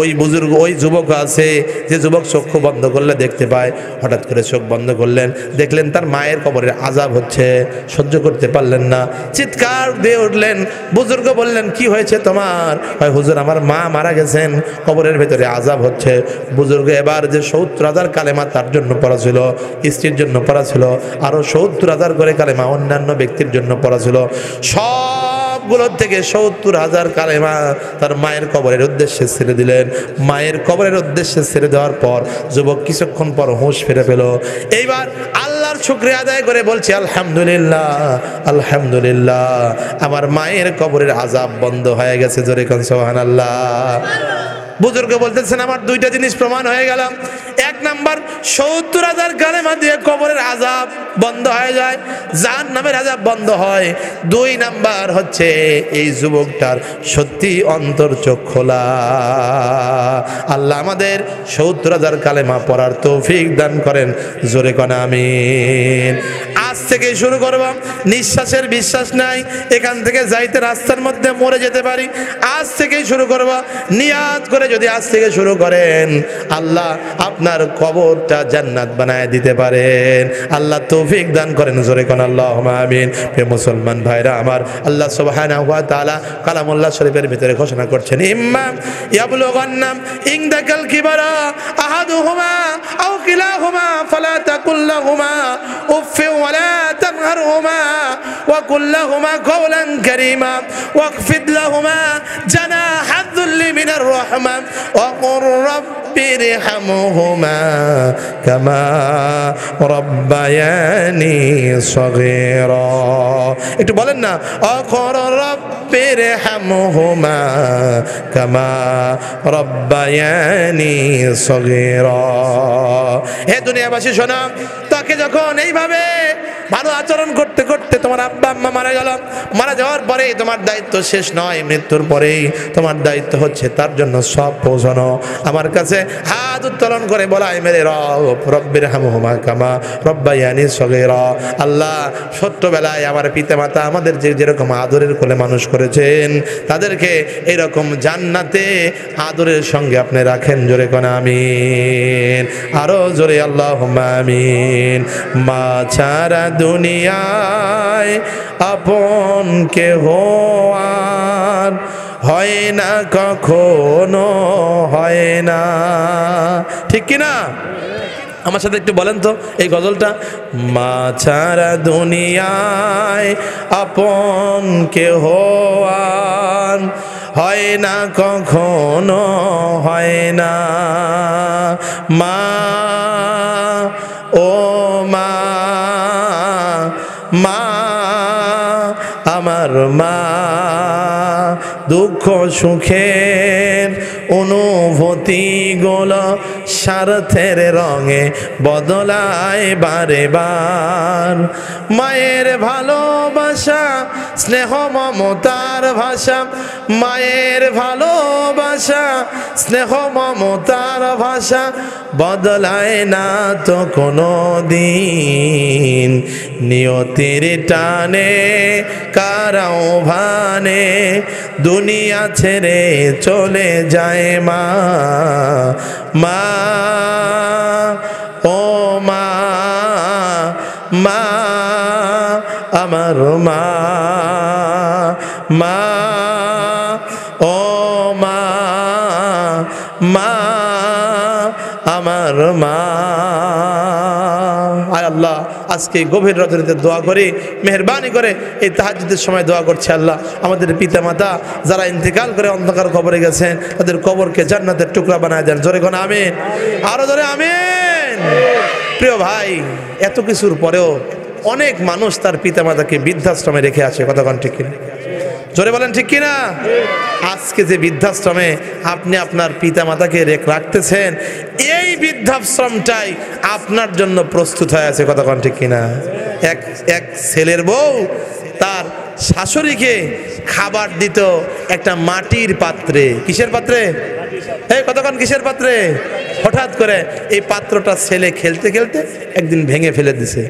ওই বুজুর্গ, ওই যুবক আছে, যে যুবক চক্ষু বন্ধ করলে দেখতে পায়। হঠাৎ করে চোখ বন্ধ করলেন, দেখলেন তার মায়ের কবরের আযাব হচ্ছে, সহ্য করতে পারলেন না, চিৎকার দিয়ে উঠলেন। বুজুর্গ বললেন কি হয়েছে তোমার? হয় হুজুর আমার মা মারা গেছেন, কবরের ভেতরে আযাব হচ্ছে। বুজুর্গ এবার যে 70,000 কালেমা তার জন্য পড়া ছিল, স্ত্রীর জন্য পড়া ছিল, আরো 70,000 করে কালেমা অন্যান্য ব্যক্তির জন্য পড়া ছিল, সবগুলোর থেকে 70,000 কালেমা তার মায়ের কবরের উদ্দেশ্যে ছেড়ে দিলেন। মায়ের কবরের উদ্দেশ্যে ছেড়ে দেওয়ার পর যুবক কিছুক্ষণ পর হুঁশ ফিরে পেল। এইবার আল্লাহর শুকরিয়া আদায় করে বলছে আলহামদুলিল্লাহ, আলহামদুলিল্লাহ, আমার মায়ের কবরের আযাব বন্ধ হয়ে গেছে। জোরে কোন সুবহানাল্লাহ। বুজুর্গ বলতেছেন আমার 2টা জিনিস প্রমাণ হয়ে গেল। 1 নাম্বার, 70,000 কালেমা দিয়ে কবরের আযাব বন্ধ হয়ে যায়, জাহান্নামের আযাব বন্ধ হয়। 2 নাম্বার হচ্ছে এই যুবকটার সত্যি অন্তর চোখ খোলা। আল্লাহ আমাদের 70,000 কালেমা পড়ার তৌফিক দান করেন। জোরে কোন আমিন। আজ আজ থেকেই শুরু করব। নিঃশ্বাসের বিশ্বাস নাই, এখান থেকে যাইতে রাস্তার মধ্যে মরে যেতে পারি, আজ থেকেই শুরু করব। নিয়াত করে যদি আজ থেকে শুরু করেন, আল্লাহ আপনার কবরটা জান্নাত বানায় দিতে পারেন। আল্লাহ তৌফিক দান করেন, জোরে কোন আল্লাহুম্মা আমিন। প্রিয় মুসলমান ভাইরা আমার, আল্লাহ সুবহানাহু ওয়া তাআলা কালামুল্লাহ শরীফের ভিতরে ঘোষণা করছেন, ইম্মা ইয়াবলুগান্না ইনদাকাল কিবারা আহাদুহুমা আও কিলাহুমা ফালা তাকুল লাহুমা উফফিন ওয়া লা তানহারহুমা ওয়া কুল লাহুমা কাওলান কারীমা ওয়াখফিদ লাহুমা জানাহা যুল্লি মিনার রাহমা ওয়া কুর রাব্বিরহামহুমা কামা রাব্বায়ানি সগীরা। একটু বলেন না, ওয়া কুর রাব্বিরহামহুমা কামা রাব্বায়ানি সগীরা। হে দুনিয়াবাসী শোনো, তাকে যখন এইভাবে ভালো আচরণ করতে করতে তোমার আব্বা আম্মা মারা গেল, মারা যাওয়ার পরে তোমার দায়িত্ব শেষ নয়, মৃত্যুর পরেই তোমার দায়িত্ব হচ্ছে তার জন্য সব পৌঁছানো। আমার কাছে হাত উত্তোলন করে বলাই, মেরে রব্বিরহামহুমা কামা রব্বায়ানি সগীরা। আল্লাহ, ছোট্টবেলায় আমার পিতামাতা আমাদের যেরকম আদরের কোলে মানুষ করেছেন, তাদেরকে এরকম জান্নাতে আদরের সঙ্গে আপনি রাখেন, জোরে কোন আমিন। আরো জোরে আল্লাহুম্মা আমিন। মা ছাড়া দুনিয়ায় আপন কেহ আর হয় না, কখনো হয় না, ঠিক কিনা? আমার সাথে একটু বলেন তো এই গজলটা। মা ছাড়া দুনিয়ায় আপন কেহ আর হয় না, কখনো হয় না। মা, ও মা, মা আমার মা, দুঃখ সুখের অনুভূতি গুলো স্বার্থের রঙে বদলায় বারে বার। মায়ের ভালোবাসা স্নেহ মমতার ভাষা, মায়ের ভালোবাসা স্নেহ মমতার ভাষা বদলায় না তো কোনো দিন। নিয়তির টানে কারাও ভানে দুনিয়া ছেড়ে চলে যায় মা। মা, ও মা, মা আমার মা, মা, ও মা, মা আমার মা। আয় আল্লাহ, আজকে গভীর রাত্রিতে দোয়া করি, মেহেরবানি করে এই তাহাজ্জুদের সময় দোয়া করছে, আল্লাহ আমাদের পিতা মাতা যারা ইন্তেকাল করে অন্ধকার কবরে গেছেন, তাদের কবরকে জান্নাতের টুকরা বানায় দেন, জোরে কোন আমিন। আরো জোরে আমিন। প্রিয় ভাই, এত কিছুর পরেও অনেক মানুষ তার পিতা মাতাকে বৃদ্ধাশ্রমে রেখে আছে, কথা কোন ঠিক কিনা? জোরে বলেন ঠিক কিনা? আজকে যে বৃদ্ধাশ্রমে আপনি আপনার পিতা মাতাকে রাখতেছেন, এই বৃদ্ধাশ্রমটাই আপনার জন্য প্রস্তুত হয়ে আছে, কথা কোন ঠিক কিনা? এক ছেলের বউ তার শাশুড়িকে খাবার দিত একটা মাটির পাত্রে। কিসের পাত্রে? এই কতক্ষণ কিসের পাত্রে? হঠাৎ করে এই পাত্রটা ছেলে খেলতে খেলতে একদিন ভেঙে ফেলে দিছে।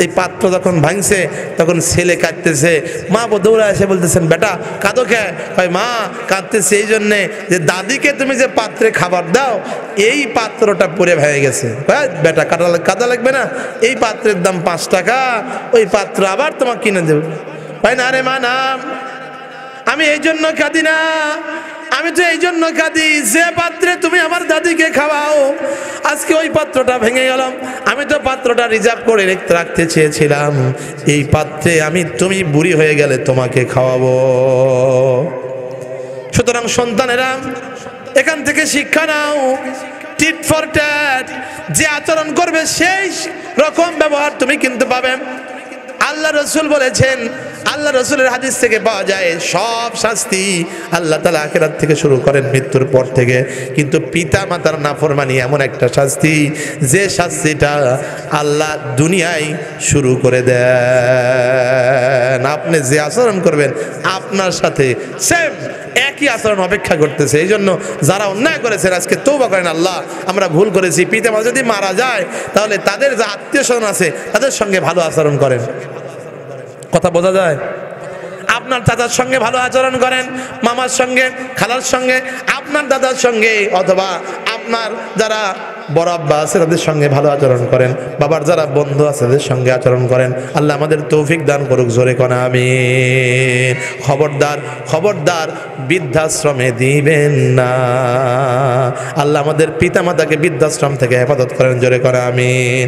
এই পাত্র যখন ভাঙছে তখন ছেলে কাঁদতেছে, মা দৌড়া এসে বলতেছেন, বেটা কাঁদো কে? ভাই মা কাঁদতেছে এই জন্যে যে দাদিকে তুমি যে পাত্রে খাবার দাও এই পাত্রটা পরে ভেঙে গেছে। বেটা কাদা লাগবে না, এই পাত্রের দাম 5 টাকা, ওই পাত্র আবার তোমাকে কিনে দেব। ভাই না রে মা না, আমি এই জন্য কাঁদি না, আমি তো এই জন্য কাঁদি যে পাত্রে তুমি আমার দাদিকে খাওয়াও আজকে ওই পাত্রটা ভেঙে গেল। আমি তো পাত্রটা রিজার্ভ করে রাখতে চেয়েছিলাম, এই পাত্রে তুমি বুড়ি হয়ে গেলে তোমাকে খাওয়াবো। সুতরাং সন্তানেরা এখান থেকে শিক্ষা নাও, টিট ফর ট্যাট, যে আচরণ করবে সেই রকম ব্যবহার তুমি কিন্তু পাবে। আল্লাহ রসুল বলেছেন, আল্লাহ রসুলের হাদিস থেকে পাওয়া যায় সব শাস্তি আল্লাহ তাআলা আখিরাত থেকে শুরু করেন, মৃত্যুর পর থেকে। কিন্তু পিতা মাতার নাফরমানি এমন একটা শাস্তি, যে শাস্তিটা আল্লাহ দুনিয়ায় শুরু করে দেন। আপনি যে আচরণ করবেন আপনার সাথে সেম একই একই আচরণ অপেক্ষা করতেছে। এই জন্য যারা অন্যায় করেছেন আজকে তওবা করেন, আল্লাহ আমরা ভুল করেছি। পিতামাতা যদি মারা যায় তাহলে তাদের যে আত্মীয় স্বজন আছে তাদের সঙ্গে ভালো আচরণ করেন। কথা বোঝা যায়? আপনার চাচার সঙ্গে ভালো আচরণ করেন, মামার সঙ্গে, খালার সঙ্গে, আপনার দাদার সঙ্গে, অথবা আপনার যারা বড় আব্বা আছে তাদের সঙ্গে ভালো আচরণ করেন, বাবার যারা বন্ধু আছে তাদের সঙ্গে আচরণ করেন। আল্লাহ আমাদের তৌফিক দান করুক, জোরে কোন আমিন। খবরদার খবরদার বৃদ্ধাশ্রমে দিবেন না। আল্লাহ আমাদের পিতামাতাকে বৃদ্ধাশ্রম থেকে হেফাজত করেন, জোরে কোন আমিন।